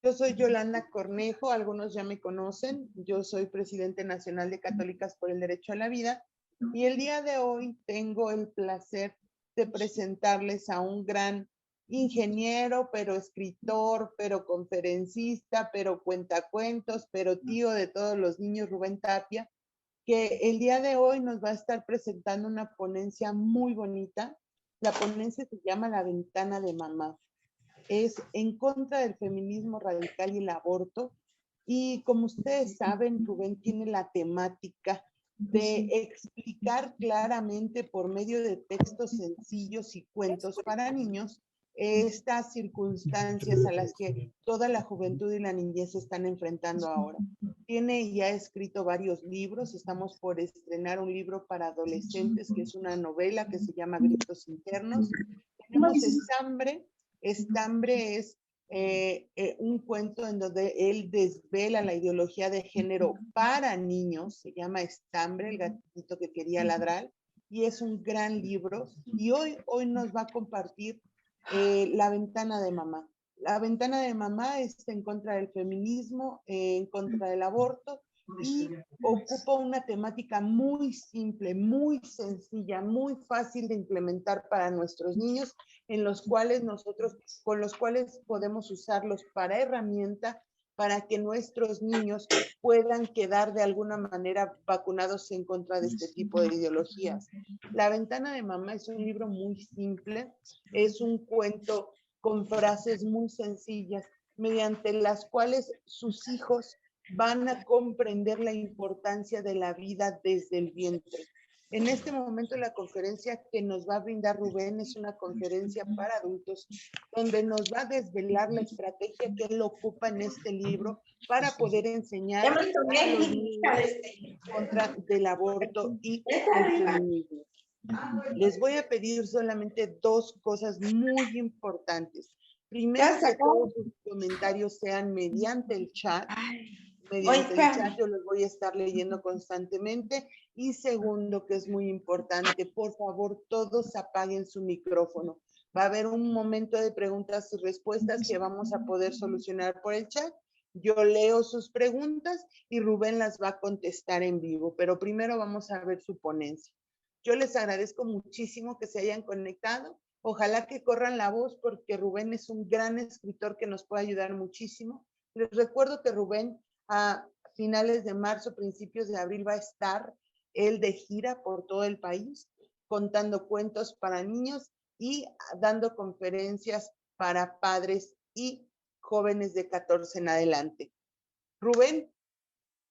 Yo soy Yolanda Cornejo, algunos ya me conocen. Yo soy presidente nacional de Católicas por el Derecho a la Vida y el día de hoy tengo el placer de presentarles a un gran ingeniero, pero escritor, pero conferencista, pero cuentacuentos, pero tío de todos los niños, Rubén Tapia, que el día de hoy nos va a estar presentando una ponencia muy bonita. La ponencia se llama La Ventana de Mamá. Es en contra del feminismo radical y el aborto. Y como ustedes saben, Rubén tiene la temática de explicar claramente por medio de textos sencillos y cuentos para niños estas circunstancias a las que toda la juventud y la niñez se están enfrentando ahora. Tiene y ha escrito varios libros. Estamos por estrenar un libro para adolescentes, que es una novela que se llama Gritos Internos. Tenemos Estambre. Estambre es un cuento en donde él desvela la ideología de género para niños. Se llama Estambre, el gatito que quería ladrar, y es un gran libro. Y hoy nos va a compartir La Ventana de Mamá. La Ventana de Mamá es en contra del feminismo, en contra del aborto, y ocupa una temática muy simple, muy sencilla, muy fácil de implementar para nuestros niños, con los cuales podemos usarlos para herramienta para que nuestros niños puedan quedar de alguna manera vacunados en contra de este tipo de ideologías. La Ventana de Mamá es un libro muy simple, es un cuento con frases muy sencillas, mediante las cuales sus hijos van a comprender la importancia de la vida desde el vientre. En este momento la conferencia que nos va a brindar Rubén es una conferencia para adultos donde nos va a desvelar la estrategia que él ocupa en este libro para poder enseñar a los niños en contra del aborto y el feminismo. Les voy a pedir solamente dos cosas muy importantes. Primero, que todos sus comentarios sean mediante el chat. Mediante el chat yo los voy a estar leyendo constantemente. Y segundo, que es muy importante, por favor, todos apaguen su micrófono. Va a haber un momento de preguntas y respuestas que vamos a poder solucionar por el chat. Yo leo sus preguntas y Rubén las va a contestar en vivo, pero primero vamos a ver su ponencia. Yo les agradezco muchísimo que se hayan conectado. Ojalá que corran la voz porque Rubén es un gran escritor que nos puede ayudar muchísimo. Les recuerdo que Rubén a finales de marzo, principios de abril, va a estar él de gira por todo el país, contando cuentos para niños y dando conferencias para padres y jóvenes de 14 en adelante. Rubén,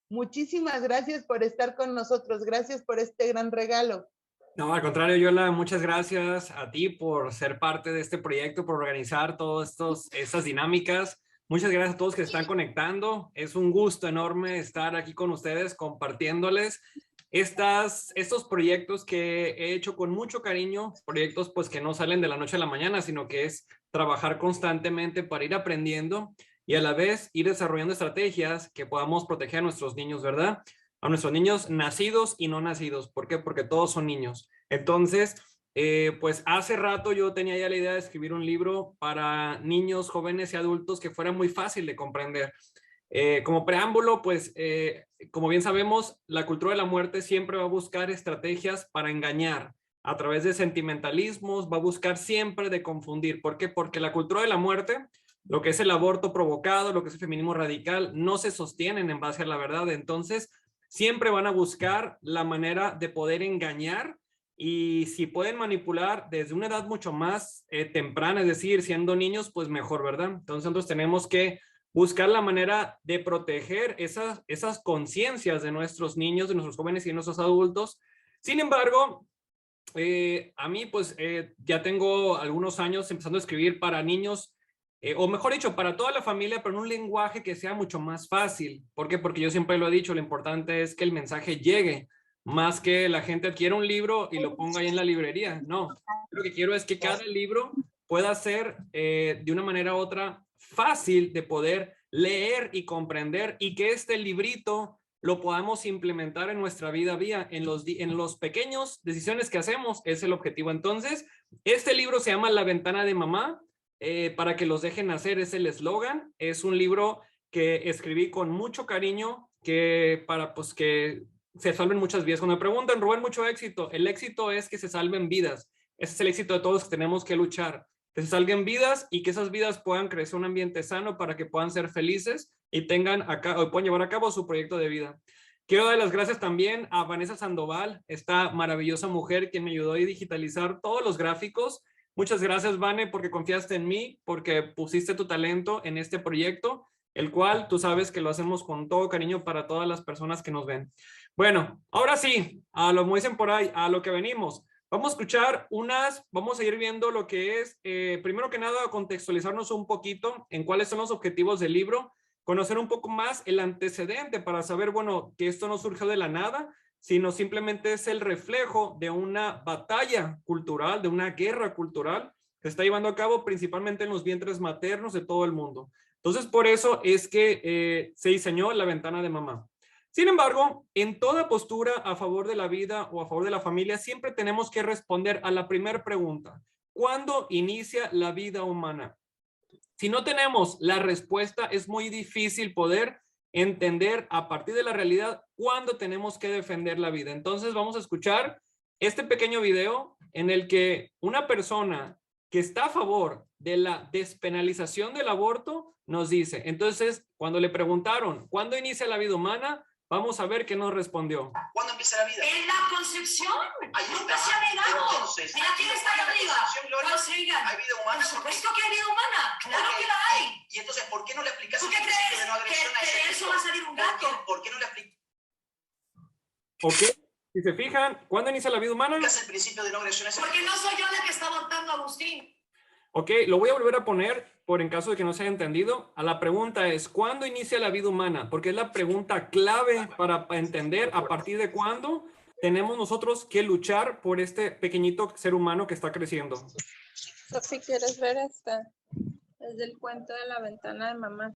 muchísimas gracias por estar con nosotros. Gracias por este gran regalo. No, al contrario, Yola, muchas gracias a ti por ser parte de este proyecto, por organizar todas estas dinámicas. Muchas gracias a todos que se están conectando. Es un gusto enorme estar aquí con ustedes compartiéndoles estos proyectos que he hecho con mucho cariño, proyectos pues que no salen de la noche a la mañana, sino que es trabajar constantemente para ir aprendiendo y a la vez ir desarrollando estrategias que podamos proteger a nuestros niños, ¿verdad? A nuestros niños nacidos y no nacidos. ¿Por qué? Porque todos son niños. Entonces, pues hace rato yo tenía ya la idea de escribir un libro para niños, jóvenes y adultos que fuera muy fácil de comprender. Como preámbulo, pues, como bien sabemos, la cultura de la muerte siempre va a buscar estrategias para engañar a través de sentimentalismos, va a buscar siempre de confundir. ¿Por qué? Porque la cultura de la muerte, lo que es el aborto provocado, lo que es el feminismo radical, no se sostienen en base a la verdad. Entonces, siempre van a buscar la manera de poder engañar y si pueden manipular desde una edad mucho más temprana, es decir, siendo niños, pues mejor, ¿verdad? Entonces nosotros tenemos que buscar la manera de proteger esas conciencias de nuestros niños, de nuestros jóvenes y de nuestros adultos. Sin embargo, a mí pues ya tengo algunos años empezando a escribir para niños, o mejor dicho, para toda la familia, pero en un lenguaje que sea mucho más fácil. ¿Por qué? Porque yo siempre lo he dicho, lo importante es que el mensaje llegue, más que la gente adquiera un libro y lo ponga ahí en la librería. No, lo que quiero es que cada libro pueda ser de una manera u otra fácil de poder leer y comprender y que este librito lo podamos implementar en nuestra vida en los pequeños decisiones que hacemos, es el objetivo. Entonces, este libro se llama La Ventana de Mamá. para que los dejen nacer, es el eslogan. Es un libro que escribí con mucho cariño, que para pues que se salven muchas vidas. Cuando me preguntan, Rubén, mucho éxito, el éxito es que se salven vidas. Ese es el éxito de todos que tenemos que luchar. Que se salven vidas y que esas vidas puedan crecer un ambiente sano para que puedan ser felices y tengan acá, o puedan llevar a cabo su proyecto de vida. Quiero dar las gracias también a Vanessa Sandoval, esta maravillosa mujer que me ayudó a digitalizar todos los gráficos. Muchas gracias, Vane, porque confiaste en mí, porque pusiste tu talento en este proyecto, el cual tú sabes que lo hacemos con todo cariño para todas las personas que nos ven. Bueno, ahora sí, a lo que dicen por ahí, a lo que venimos. Vamos a escuchar vamos a ir viendo lo que es, primero que nada, contextualizarnos un poquito en cuáles son los objetivos del libro, conocer un poco más el antecedente para saber, bueno, que esto no surgió de la nada, sino simplemente es el reflejo de una batalla cultural, de una guerra cultural que se está llevando a cabo principalmente en los vientres maternos de todo el mundo. Entonces, por eso es que se diseñó la ventana de mamá. Sin embargo, en toda postura a favor de la vida o a favor de la familia, siempre tenemos que responder a la primera pregunta. ¿Cuándo inicia la vida humana? Si no tenemos la respuesta, es muy difícil poder entender a partir de la realidad cuándo tenemos que defender la vida. Entonces vamos a escuchar este pequeño video en el que una persona que está a favor de la despenalización del aborto nos dice. Entonces, cuando le preguntaron, ¿cuándo inicia la vida humana? Vamos a ver qué nos respondió. ¿Cuándo empieza la vida? En la concepción. Ahí Nunca está. se ha negado. Entonces, mira quién está ahí arriba. Gloria, Sigan. ¿hay vida humana? Por supuesto que hay vida humana. Claro que la hay. Y entonces, ¿por qué no le aplicas ¿Tú el qué principio crees? de no agresión a ¿Que ese de eso niño? va a salir un gato? ¿Por qué no le aplicas Ok, si se fijan, ¿cuándo inicia la vida humana? el principio de no agresión a ese Porque niño? no soy yo la que está abortando a Agustín. Ok, lo voy a volver a poner por en caso de que no se haya entendido. A la pregunta es, ¿cuándo inicia la vida humana? Porque es la pregunta clave para entender a partir de cuándo tenemos nosotros que luchar por este pequeñito ser humano que está creciendo. Si quieres ver esta, es del cuento de la ventana de mamá.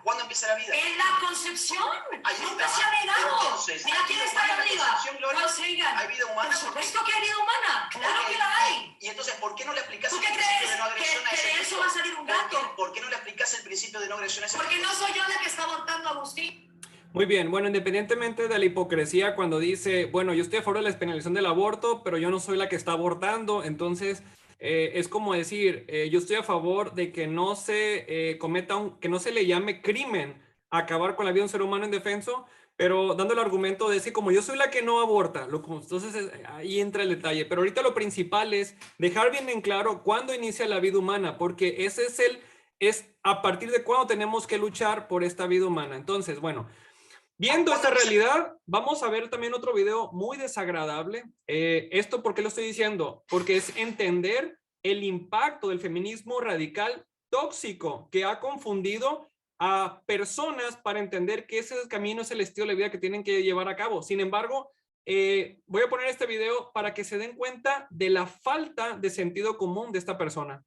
¿Cuándo empieza la vida? En la concepción. Ahí Nunca está. se ha negado. Entonces, mira quién está ahí arriba. Gloria, Sigan. ¿hay vida humana? Por supuesto que hay vida humana. Claro Ok, que la hay. Y entonces, ¿por qué no le aplicas ¿Tú el qué principio crees? de no agresión a ¿Que ese de niño? eso va a salir un gato? ¿Por qué no le aplicas el principio de no agresión a ese Porque niño? no soy yo la que está abortando a Agustín. Muy bien, bueno, independientemente de la hipocresía cuando dice, bueno, yo estoy a favor de la despenalización del aborto, pero yo no soy la que está abortando, entonces es como decir, yo estoy a favor de que no se que no se le llame crimen acabar con la vida de un ser humano indefenso, pero dando el argumento de decir, como yo soy la que no aborta, entonces ahí entra el detalle, pero ahorita lo principal es dejar bien en claro cuándo inicia la vida humana, porque ese es a partir de cuándo tenemos que luchar por esta vida humana. Entonces, bueno, viendo esta realidad, vamos a ver también otro video muy desagradable. ¿Esto por qué lo estoy diciendo? Porque es entender el impacto del feminismo radical tóxico que ha confundido a personas para entender que ese camino es el estilo de vida que tienen que llevar a cabo. Sin embargo, voy a poner este video para que se den cuenta de la falta de sentido común de esta persona.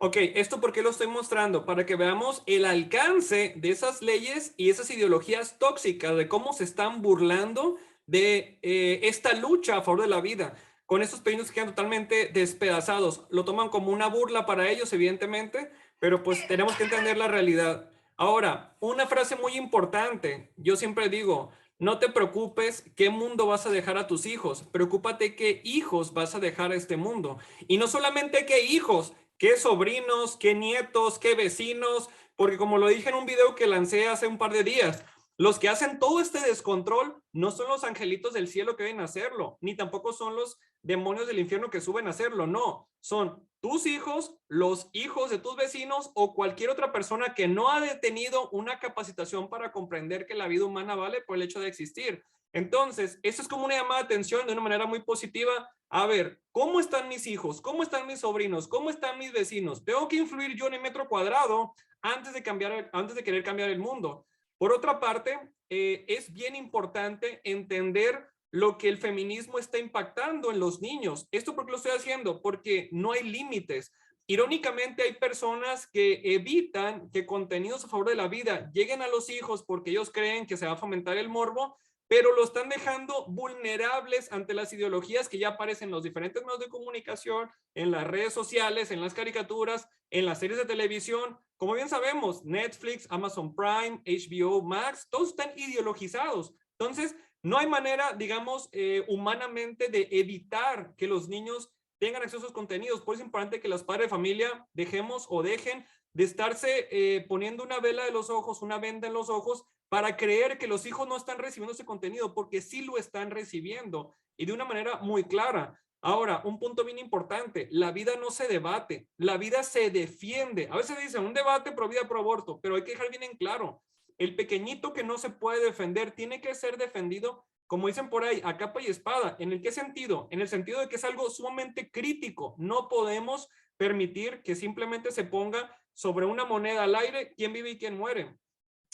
Ok, ¿esto por qué lo estoy mostrando? Para que veamos el alcance de esas leyes y esas ideologías tóxicas, de cómo se están burlando de esta lucha a favor de la vida. Con estos pequeños que quedan totalmente despedazados. Lo toman como una burla para ellos, evidentemente, pero pues tenemos que entender la realidad. Ahora, una frase muy importante. Yo siempre digo, no te preocupes qué mundo vas a dejar a tus hijos. Preocúpate qué hijos vas a dejar a este mundo. Y no solamente qué hijos, qué sobrinos, qué nietos, qué vecinos, porque como lo dije en un video que lancé hace un par de días, los que hacen todo este descontrol no son los angelitos del cielo que vienen a hacerlo, ni tampoco son los demonios del infierno que suben a hacerlo, no, son tus hijos, los hijos de tus vecinos o cualquier otra persona que no ha tenido una capacitación para comprender que la vida humana vale por el hecho de existir. Entonces, eso es como una llamada de atención de una manera muy positiva. A ver, ¿cómo están mis hijos? ¿Cómo están mis sobrinos? ¿Cómo están mis vecinos? Tengo que influir yo en el metro cuadrado antes de querer cambiar el mundo. Por otra parte, es bien importante entender lo que el feminismo está impactando en los niños. ¿Esto por qué lo estoy haciendo? Porque no hay límites. Irónicamente, hay personas que evitan que contenidos a favor de la vida lleguen a los hijos porque ellos creen que se va a fomentar el morbo, pero lo están dejando vulnerables ante las ideologías que ya aparecen en los diferentes medios de comunicación, en las redes sociales, en las caricaturas, en las series de televisión. Como bien sabemos, Netflix, Amazon Prime, HBO Max, todos están ideologizados. Entonces, no hay manera, digamos, humanamente de evitar que los niños tengan acceso a esos contenidos. Por eso es importante que los padres de familia dejemos o dejen de estarse poniendo una vela de los ojos, una venda en los ojos, para creer que los hijos no están recibiendo ese contenido, porque sí lo están recibiendo y de una manera muy clara. Ahora, un punto bien importante, la vida no se debate, la vida se defiende. A veces dicen un debate pro vida, pro aborto, pero hay que dejar bien en claro, el pequeñito que no se puede defender tiene que ser defendido, como dicen por ahí, a capa y espada. ¿En el qué sentido? En el sentido de que es algo sumamente crítico. No podemos permitir que simplemente se ponga sobre una moneda al aire quién vive y quién muere.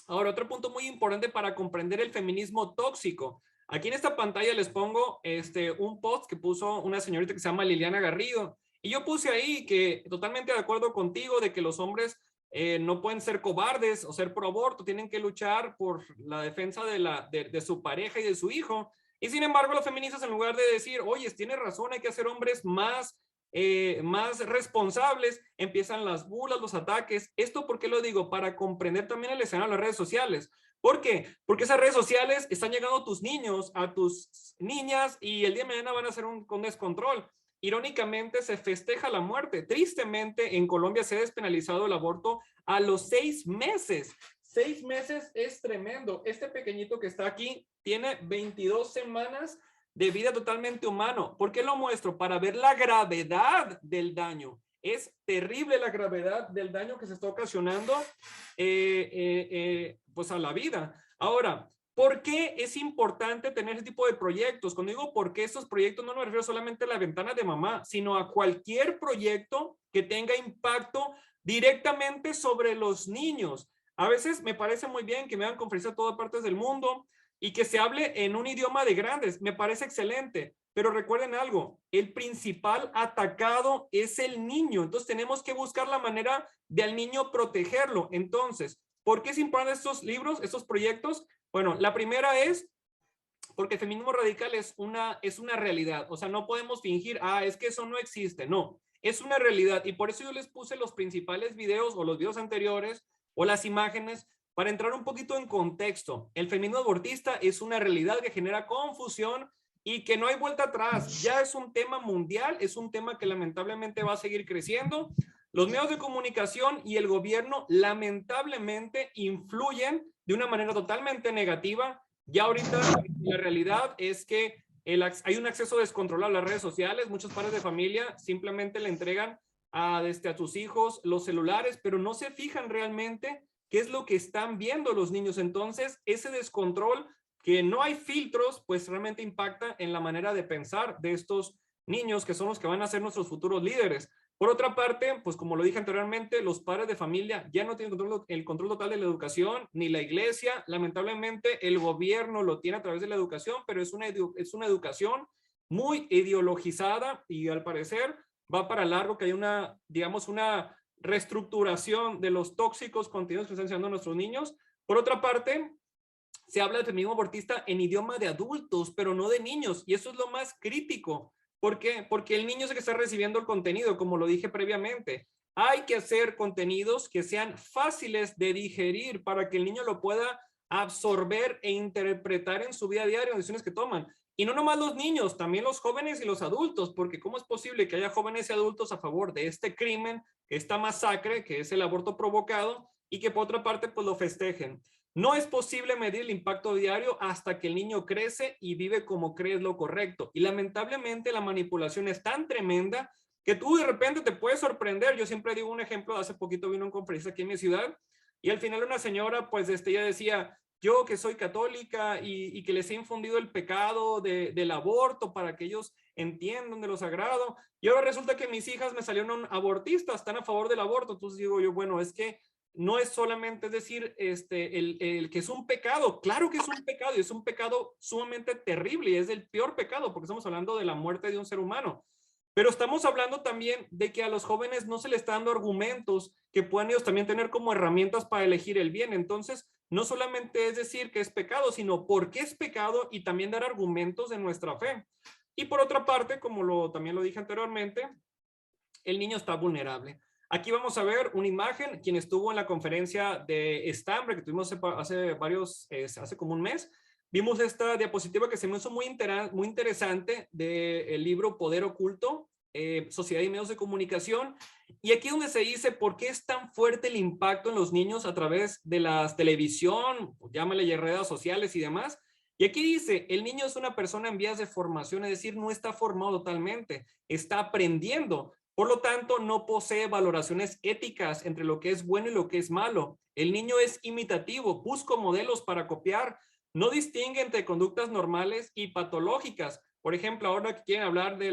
Ahora, otro punto muy importante para comprender el feminismo tóxico. Aquí en esta pantalla les pongo un post que puso una señorita que se llama Liliana Garrido. Y yo puse ahí que totalmente de acuerdo contigo de que los hombres no pueden ser cobardes o ser pro aborto, tienen que luchar por la defensa de su pareja y de su hijo. Y sin embargo, los feministas, en lugar de decir, oye, tienes razón, hay que hacer hombres más responsables, empiezan las burlas, los ataques. ¿Esto por qué lo digo? Para comprender también el escenario de las redes sociales. ¿Por qué? Porque esas redes sociales están llegando a tus niños, a tus niñas, y el día de mañana van a ser con descontrol. Irónicamente, se festeja la muerte. Tristemente, en Colombia se ha despenalizado el aborto a los 6 meses. 6 meses es tremendo. Este pequeñito que está aquí tiene 22 semanas de vida totalmente humano. ¿Por qué lo muestro? Para ver la gravedad del daño. Es terrible la gravedad del daño que se está ocasionando pues a la vida. Ahora, ¿por qué es importante tener ese tipo de proyectos? Cuando digo por qué estos proyectos, no me refiero solamente a la ventana de mamá, sino a cualquier proyecto que tenga impacto directamente sobre los niños. A veces me parece muy bien que me hagan conferencias a todas partes del mundo y que se hable en un idioma de grandes. Me parece excelente. Pero recuerden algo, el principal atacado es el niño. Entonces tenemos que buscar la manera de al niño protegerlo. Entonces, ¿por qué es importante estos libros, estos proyectos? Bueno, la primera es porque el feminismo radical es una realidad. O sea, no podemos fingir, es que eso no existe. No, es una realidad. Y por eso yo les puse los principales videos o los videos anteriores o las imágenes para entrar un poquito en contexto. El feminismo abortista es una realidad que genera confusión y que no hay vuelta atrás. Ya es un tema mundial, es un tema que lamentablemente va a seguir creciendo. Los medios de comunicación y el gobierno lamentablemente influyen de una manera totalmente negativa. Ya ahorita la realidad es que hay un acceso descontrolado a las redes sociales. Muchos padres de familia simplemente le entregan a sus hijos los celulares, pero no se fijan realmente qué es lo que están viendo los niños. Entonces, ese descontrol, que no hay filtros, pues realmente impacta en la manera de pensar de estos niños que son los que van a ser nuestros futuros líderes. Por otra parte, pues como lo dije anteriormente, los padres de familia ya no tienen el control total de la educación, ni la iglesia. Lamentablemente, el gobierno lo tiene a través de la educación, pero es una educación muy ideologizada y al parecer va para largo, que hay digamos, una reestructuración de los tóxicos contenidos que están enseñando nuestros niños. Por otra parte, se habla del feminismo abortista en idioma de adultos, pero no de niños, y eso es lo más crítico. ¿Por qué? Porque el niño es el que está recibiendo el contenido, como lo dije previamente. Hay que hacer contenidos que sean fáciles de digerir para que el niño lo pueda absorber e interpretar en su vida diaria, en decisiones que toman. Y no nomás los niños, también los jóvenes y los adultos, porque ¿cómo es posible que haya jóvenes y adultos a favor de este crimen, esta masacre, que es el aborto provocado, y que por otra parte pues lo festejen? No es posible medir el impacto diario hasta que el niño crece y vive como cree es lo correcto. Y lamentablemente la manipulación es tan tremenda que tú de repente te puedes sorprender. Yo siempre digo un ejemplo, hace poquito vino un conferencista aquí en mi ciudad y al final una señora, pues ella decía, yo que soy católica y que les he infundido el pecado del aborto para que ellos entiendan de lo sagrado. Y ahora resulta que mis hijas me salieron abortistas, están a favor del aborto. Entonces digo yo, bueno, es que no es solamente, es decir, el que es un pecado. Claro que es un pecado y es un pecado sumamente terrible y es el peor pecado porque estamos hablando de la muerte de un ser humano. Pero estamos hablando también de que a los jóvenes no se les está dando argumentos que puedan ellos también tener como herramientas para elegir el bien. Entonces, no solamente es decir que es pecado, sino por qué es pecado y también dar argumentos de nuestra fe. Y por otra parte, como también lo dije anteriormente, el niño está vulnerable. Aquí vamos a ver una imagen. Quien estuvo en la conferencia de Estambre que tuvimos hace como un mes, vimos esta diapositiva que se me hizo muy interesante del libro Poder Oculto, Sociedad y Medios de Comunicación. Y aquí donde se dice por qué es tan fuerte el impacto en los niños a través de la televisión, llámale redes sociales y demás. Y aquí dice, el niño es una persona en vías de formación, es decir, no está formado totalmente, está aprendiendo. Por lo tanto, no posee valoraciones éticas entre lo que es bueno y lo que es malo. El niño es imitativo, busca modelos para copiar, no distingue entre conductas normales y patológicas. Por ejemplo, ahora que quieren hablar de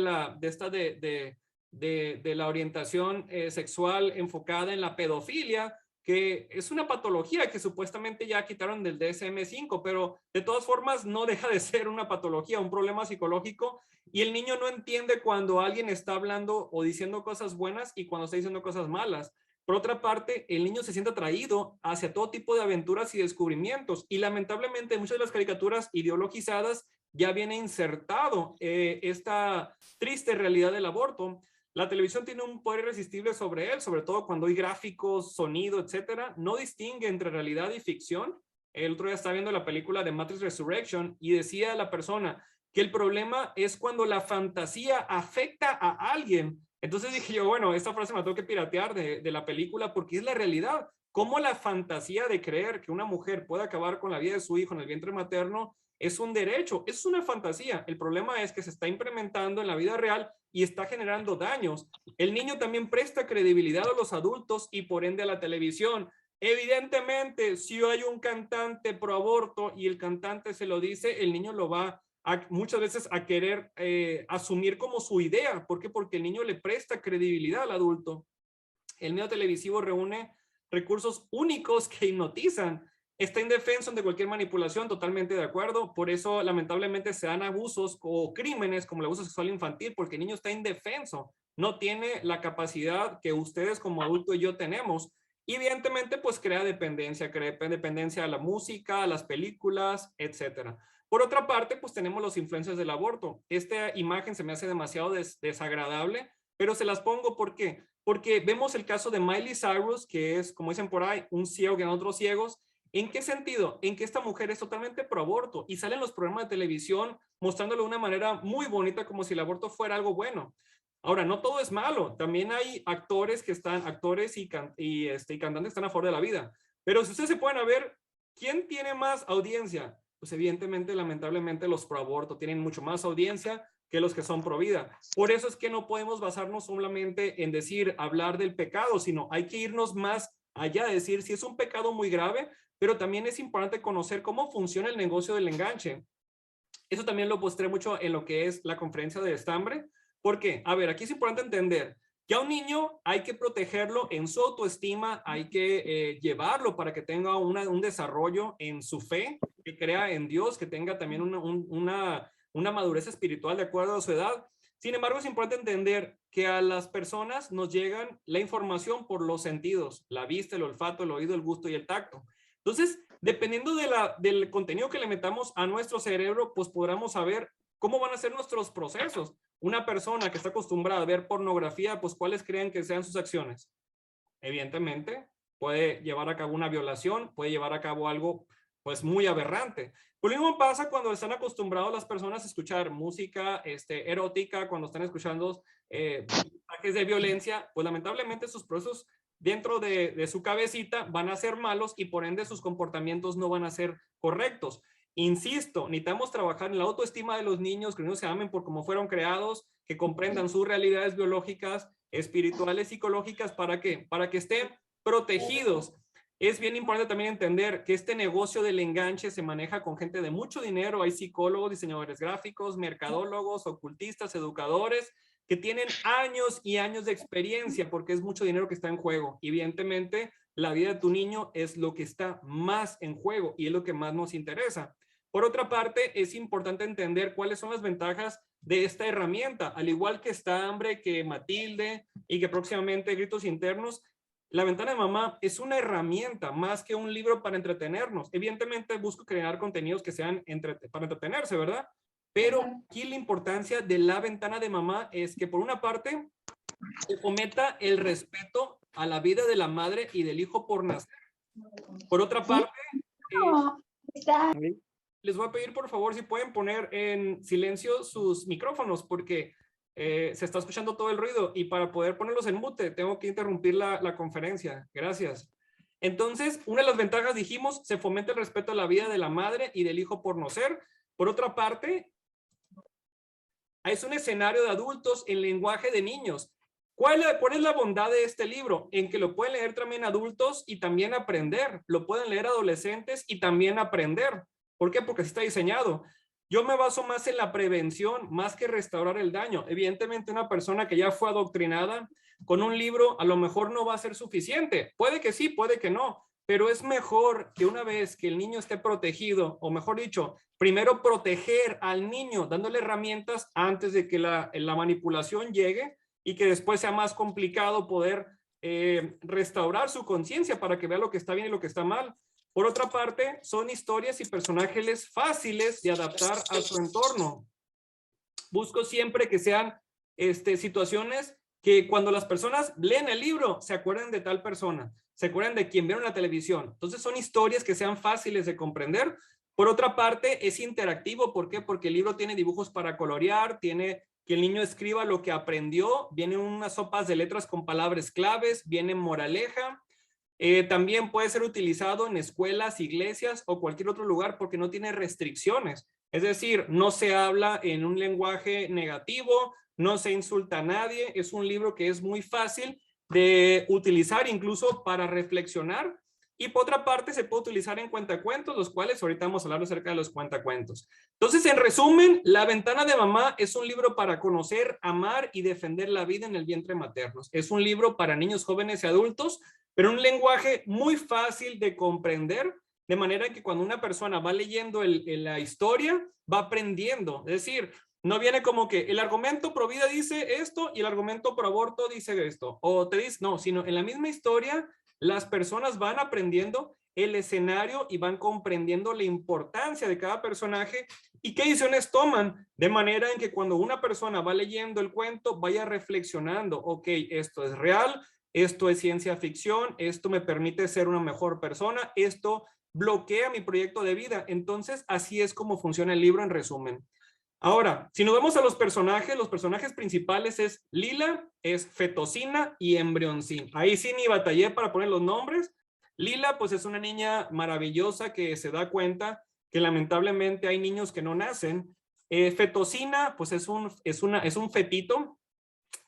la orientación sexual enfocada en la pedofilia, que es una patología que supuestamente ya quitaron del DSM-5, pero de todas formas no deja de ser una patología, un problema psicológico, y el niño no entiende cuando alguien está hablando o diciendo cosas buenas y cuando está diciendo cosas malas. Por otra parte, el niño se siente atraído hacia todo tipo de aventuras y descubrimientos, y lamentablemente muchas de las caricaturas ideologizadas ya viene insertado esta triste realidad del aborto. La televisión tiene un poder irresistible sobre él, sobre todo cuando hay gráficos, sonido, etcétera. No distingue entre realidad y ficción. El otro día estaba viendo la película de Matrix Resurrection y decía la persona que el problema es cuando la fantasía afecta a alguien. Entonces dije yo, bueno, esta frase me tengo que piratear de la película porque es la realidad. Cómo la fantasía de creer que una mujer puede acabar con la vida de su hijo en el vientre materno es un derecho, es una fantasía. El problema es que se está implementando en la vida real y está generando daños. El niño también presta credibilidad a los adultos y por ende a la televisión. Evidentemente, si hay un cantante pro aborto y el cantante se lo dice, el niño lo va muchas veces a querer asumir como su idea. ¿Por qué? Porque el niño le presta credibilidad al adulto. El medio televisivo reúne recursos únicos que hipnotizan. Está indefenso ante cualquier manipulación, totalmente de acuerdo. Por eso, lamentablemente, se dan abusos o crímenes como el abuso sexual infantil, porque el niño está indefenso. No tiene la capacidad que ustedes como adulto y yo tenemos. Y evidentemente, pues crea dependencia a la música, a las películas, etcétera. Por otra parte, pues tenemos los influencers del aborto. Esta imagen se me hace demasiado desagradable, pero se las pongo ¿por qué? Porque vemos el caso de Miley Cyrus, que es, como dicen por ahí, un ciego que en otros ciegos. ¿En qué sentido? En que esta mujer es totalmente pro aborto y sale en los programas de televisión mostrándolo de una manera muy bonita como si el aborto fuera algo bueno. Ahora, no todo es malo. También hay actores y cantantes que están a favor de la vida. Pero si ustedes se pueden ver, ¿quién tiene más audiencia? Pues evidentemente, lamentablemente, los pro aborto tienen mucho más audiencia que los que son pro vida. Por eso es que no podemos basarnos solamente en hablar del pecado, sino hay que irnos más allá, decir si es un pecado muy grave, pero también es importante conocer cómo funciona el negocio del enganche. Eso también lo mostré mucho en lo que es la conferencia de Estambre. ¿Por qué? A ver, aquí es importante entender que a un niño hay que protegerlo en su autoestima, hay que llevarlo para que tenga un desarrollo en su fe, que crea en Dios, que tenga también una madurez espiritual de acuerdo a su edad. Sin embargo, es importante entender que a las personas nos llegan la información por los sentidos, la vista, el olfato, el oído, el gusto y el tacto. Entonces, dependiendo del contenido que le metamos a nuestro cerebro, pues podremos saber cómo van a ser nuestros procesos. Una persona que está acostumbrada a ver pornografía, pues ¿cuáles creen que sean sus acciones? Evidentemente, puede llevar a cabo una violación, puede llevar a cabo algo pues muy aberrante. Lo mismo pasa cuando están acostumbrados las personas a escuchar música erótica, cuando están escuchando mensajes de violencia, pues lamentablemente sus procesos dentro de su cabecita van a ser malos y por ende sus comportamientos no van a ser correctos. Insisto, necesitamos trabajar en la autoestima de los niños, que no se amen por cómo fueron creados, que comprendan sus realidades biológicas, espirituales, psicológicas, ¿para qué? Para que estén protegidos. Es bien importante también entender que este negocio del enganche se maneja con gente de mucho dinero. Hay psicólogos, diseñadores gráficos, mercadólogos, ocultistas, educadores, que tienen años y años de experiencia porque es mucho dinero que está en juego. Evidentemente, la vida de tu niño es lo que está más en juego y es lo que más nos interesa. Por otra parte, es importante entender cuáles son las ventajas de esta herramienta. Al igual que está Hambre, que Matilde y que próximamente Gritos Internos, la ventana de mamá es una herramienta más que un libro para entretenernos. Evidentemente busco crear contenidos que sean para entretenerse, ¿verdad? Pero aquí la importancia de la ventana de mamá es que por una parte se fomenta el respeto a la vida de la madre y del hijo por nacer. Por otra parte, les voy a pedir por favor si pueden poner en silencio sus micrófonos porque se está escuchando todo el ruido y para poder ponerlos en mute tengo que interrumpir la conferencia. Gracias. Entonces, una de las ventajas dijimos, se fomenta el respeto a la vida de la madre y del hijo por nacer. Por otra parte, es un escenario de adultos en lenguaje de niños. ¿Cuál es la bondad de este libro? En que lo pueden leer también adultos y también aprender. Lo pueden leer adolescentes y también aprender. ¿Por qué? Porque así está diseñado. Yo me baso más en la prevención, más que restaurar el daño. Evidentemente, una persona que ya fue adoctrinada con un libro a lo mejor no va a ser suficiente. Puede que sí, puede que no. Pero es mejor que una vez que el niño esté protegido, o mejor dicho, primero proteger al niño dándole herramientas antes de que la manipulación llegue y que después sea más complicado poder restaurar su conciencia para que vea lo que está bien y lo que está mal. Por otra parte, son historias y personajes fáciles de adaptar a su entorno. Busco siempre que sean situaciones que cuando las personas leen el libro se acuerden de tal persona, se acuerdan de quien vieron la televisión. Entonces son historias que sean fáciles de comprender. Por otra parte, es interactivo. ¿Por qué? Porque el libro tiene dibujos para colorear, tiene que el niño escriba lo que aprendió, vienen unas sopas de letras con palabras claves, viene moraleja. También puede ser utilizado en escuelas, iglesias o cualquier otro lugar porque no tiene restricciones. Es decir, no se habla en un lenguaje negativo, no se insulta a nadie. Es un libro que es muy fácil de utilizar incluso para reflexionar. Y por otra parte se puede utilizar en cuentacuentos, los cuales ahorita vamos a hablar acerca de los cuentacuentos. Entonces, en resumen, La ventana de mamá es un libro para conocer, amar y defender la vida en el vientre materno. Es un libro para niños, jóvenes y adultos, pero un lenguaje muy fácil de comprender, de manera que cuando una persona va leyendo la historia, va aprendiendo. Es decir, no viene como que el argumento pro vida dice esto y el argumento pro aborto dice esto. O te dice, no, sino en la misma historia, las personas van aprendiendo el escenario y van comprendiendo la importancia de cada personaje y qué decisiones toman, de manera en que cuando una persona va leyendo el cuento, vaya reflexionando, ok, esto es real, esto es ciencia ficción, esto me permite ser una mejor persona, esto bloquea mi proyecto de vida. Entonces, así es como funciona el libro en resumen. Ahora, si nos vamos a los personajes principales es Lila, es Fetocina y Embrioncín. Ahí sí ni batallé para poner los nombres. Lila, pues es una niña maravillosa que se da cuenta que lamentablemente hay niños que no nacen. Fetocina, pues es un fetito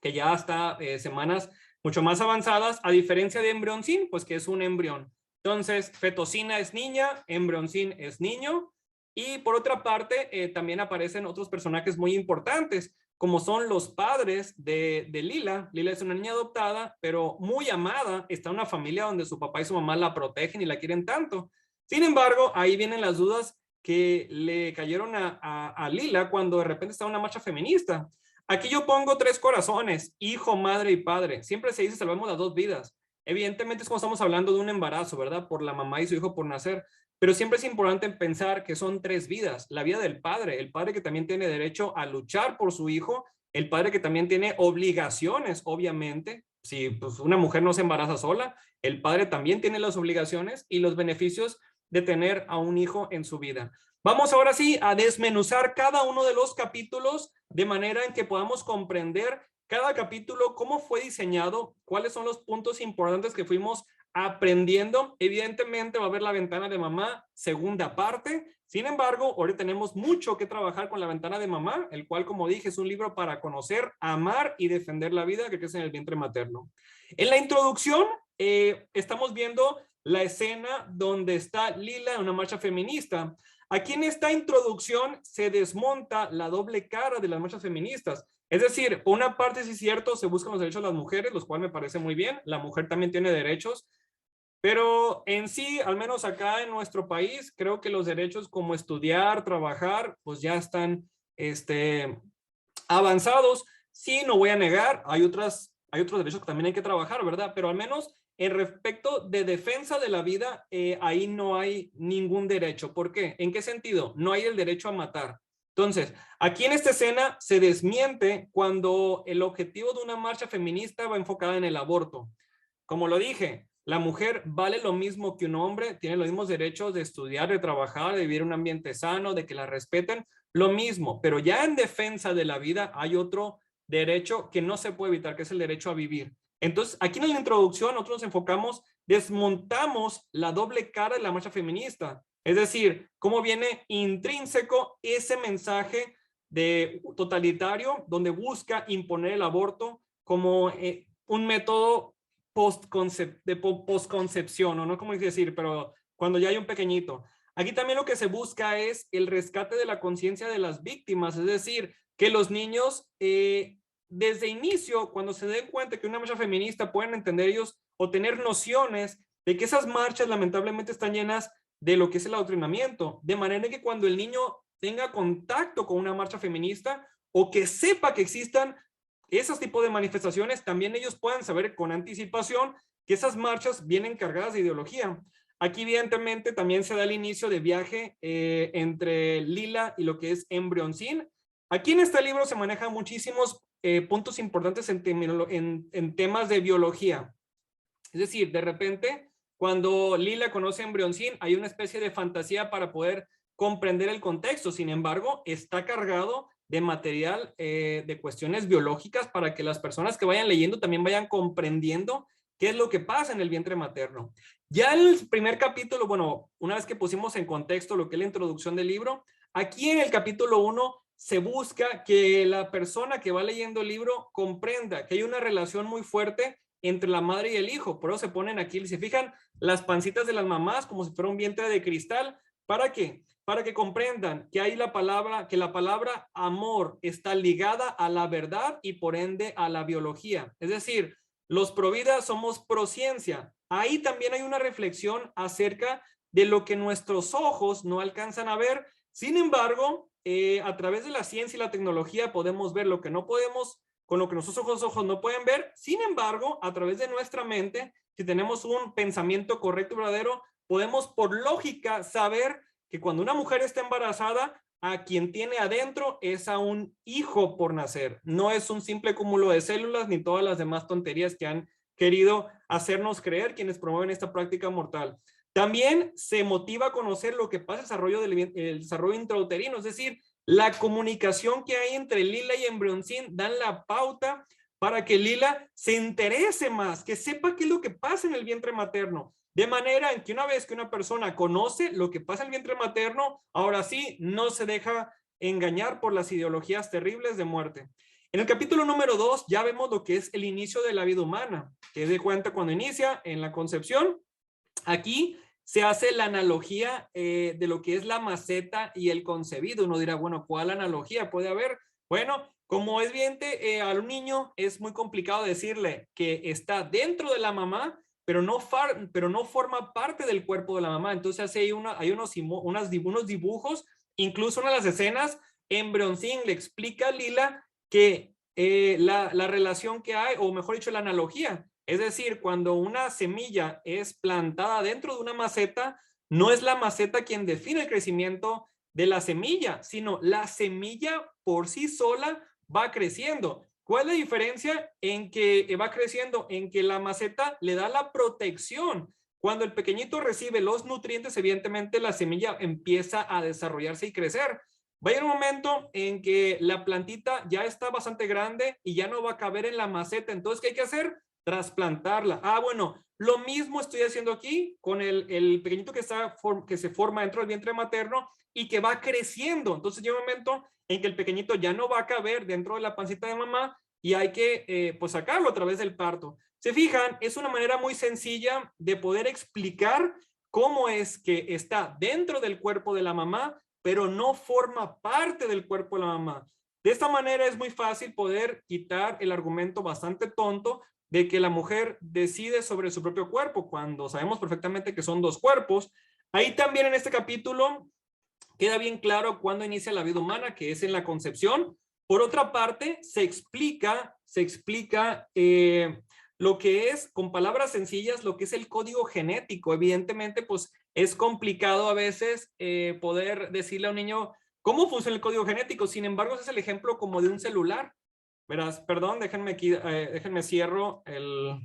que ya está semanas mucho más avanzadas, a diferencia de Embrioncín, pues que es un embrión. Entonces, Fetocina es niña, Embrioncín es niño. Y por otra parte, también aparecen otros personajes muy importantes, como son los padres de Lila. Lila es una niña adoptada, pero muy amada. Está en una familia donde su papá y su mamá la protegen y la quieren tanto. Sin embargo, ahí vienen las dudas que le cayeron a Lila cuando de repente estaba en una marcha feminista. Aquí yo pongo 3 corazones, hijo, madre y padre. Siempre se dice salvamos las 2 vidas. Evidentemente es como estamos hablando de un embarazo, ¿verdad? Por la mamá y su hijo por nacer. Pero siempre es importante pensar que son 3 vidas. La vida del padre, el padre que también tiene derecho a luchar por su hijo, el padre que también tiene obligaciones, obviamente. Si pues, una mujer no se embaraza sola, el padre también tiene las obligaciones y los beneficios de tener a un hijo en su vida. Vamos ahora sí a desmenuzar cada uno de los capítulos de manera en que podamos comprender cada capítulo, cómo fue diseñado, cuáles son los puntos importantes que fuimos aprendiendo. Evidentemente va a haber La ventana de mamá, segunda parte. Sin embargo, ahora tenemos mucho que trabajar con La ventana de mamá, el cual, como dije, es un libro para conocer, amar y defender la vida que crece en el vientre materno. En la introducción, estamos viendo la escena donde está Lila en una marcha feminista. Aquí en esta introducción se desmonta la doble cara de las marchas feministas. Es decir, por una parte sí es cierto, se buscan los derechos de las mujeres, los cuales me parece muy bien. La mujer también tiene derechos. Pero en sí, al menos acá en nuestro país, creo que los derechos como estudiar, trabajar, pues ya están avanzados. Sí, no voy a negar, hay otros derechos que también hay que trabajar, ¿verdad? Pero al menos en respecto de defensa de la vida, ahí no hay ningún derecho. ¿Por qué? ¿En qué sentido? No hay el derecho a matar. Entonces, aquí en esta escena se desmiente cuando el objetivo de una marcha feminista va enfocada en el aborto. Como lo dije, la mujer vale lo mismo que un hombre, tiene los mismos derechos de estudiar, de trabajar, de vivir en un ambiente sano, de que la respeten, lo mismo, pero ya en defensa de la vida hay otro derecho que no se puede evitar, que es el derecho a vivir. Entonces, aquí en la introducción nosotros nos enfocamos, desmontamos la doble cara de la marcha feminista, es decir, cómo viene intrínseco ese mensaje de totalitario donde busca imponer el aborto como un método postconcepción, o no como decir, pero cuando ya hay un pequeñito. Aquí también lo que se busca es el rescate de la conciencia de las víctimas, es decir, que los niños desde inicio, cuando se den cuenta que una marcha feminista, pueden entender ellos o tener nociones de que esas marchas lamentablemente están llenas de lo que es el adoctrinamiento, de manera que cuando el niño tenga contacto con una marcha feminista o que sepa que existan esos tipos de manifestaciones, también ellos puedan saber con anticipación que esas marchas vienen cargadas de ideología. Aquí evidentemente también se da el inicio de viaje entre Lila y lo que es Embryoncín. Aquí en este libro se manejan muchísimos puntos importantes en temas de biología. Es decir, de repente, cuando Lila conoce a Embryoncín, hay una especie de fantasía para poder comprender el contexto. Sin embargo, está cargado de material de cuestiones biológicas para que las personas que vayan leyendo también vayan comprendiendo qué es lo que pasa en el vientre materno. Ya el primer capítulo, bueno, una vez que pusimos en contexto lo que es la introducción del libro, aquí en el capítulo 1 se busca que la persona que va leyendo el libro comprenda que hay una relación muy fuerte entre la madre y el hijo. Por eso se ponen aquí, si se fijan, las pancitas de las mamás como si fuera un vientre de cristal. ¿Para qué? Para que comprendan que hay que la palabra amor está ligada a la verdad y por ende a la biología. Es decir, los pro vida somos pro ciencia. Ahí también hay una reflexión acerca de lo que nuestros ojos no alcanzan a ver. Sin embargo, a través de la ciencia y la tecnología podemos ver lo que no podemos, con lo que nuestros ojos no pueden ver. Sin embargo, a través de nuestra mente, si tenemos un pensamiento correcto y verdadero, podemos por lógica saber que cuando una mujer está embarazada, a quien tiene adentro es a un hijo por nacer. No es un simple cúmulo de células ni todas las demás tonterías que han querido hacernos creer quienes promueven esta práctica mortal. También se motiva a conocer lo que pasa en el desarrollo intrauterino, es decir, la comunicación que hay entre Lila y Embryoncín dan la pauta para que Lila se interese más, que sepa qué es lo que pasa en el vientre materno. De manera en que una vez que una persona conoce lo que pasa en el vientre materno, ahora sí, no se deja engañar por las ideologías terribles de muerte. En el capítulo número 2 ya vemos lo que es el inicio de la vida humana, que de cuenta cuando inicia en la concepción. Aquí se hace la analogía de lo que es la maceta y el concebido. Uno dirá, bueno, ¿cuál analogía puede haber? Bueno, como es evidente, a un niño es muy complicado decirle que está dentro de la mamá, pero no forma parte del cuerpo de la mamá. Entonces hay unos dibujos, incluso una de las escenas, Embryoncín le explica a Lila que la relación que hay, o mejor dicho, la analogía. Es decir, cuando una semilla es plantada dentro de una maceta, no es la maceta quien define el crecimiento de la semilla, sino la semilla por sí sola va creciendo. ¿Cuál es la diferencia en que va creciendo? En que la maceta le da la protección. Cuando el pequeñito recibe los nutrientes, evidentemente la semilla empieza a desarrollarse y crecer. Va a ir un momento en que la plantita ya está bastante grande y ya no va a caber en la maceta. Entonces, ¿qué hay que hacer? Trasplantarla. Bueno, lo mismo estoy haciendo aquí con el pequeñito que se forma dentro del vientre materno y que va creciendo. Entonces llega un momento en que el pequeñito ya no va a caber dentro de la pancita de mamá y hay que pues sacarlo a través del parto. Se fijan, es una manera muy sencilla de poder explicar cómo es que está dentro del cuerpo de la mamá, pero no forma parte del cuerpo de la mamá. De esta manera es muy fácil poder quitar el argumento bastante tonto de que la mujer decide sobre su propio cuerpo, cuando sabemos perfectamente que son dos cuerpos. Ahí también en este capítulo queda bien claro cuándo inicia la vida humana, que es en la concepción. Por otra parte, se explica lo que es, con palabras sencillas, lo que es el código genético. Evidentemente, pues es complicado a veces poder decirle a un niño cómo funciona el código genético. Sin embargo, ese es el ejemplo como de un celular. Verás, perdón, déjenme aquí, déjenme cierro el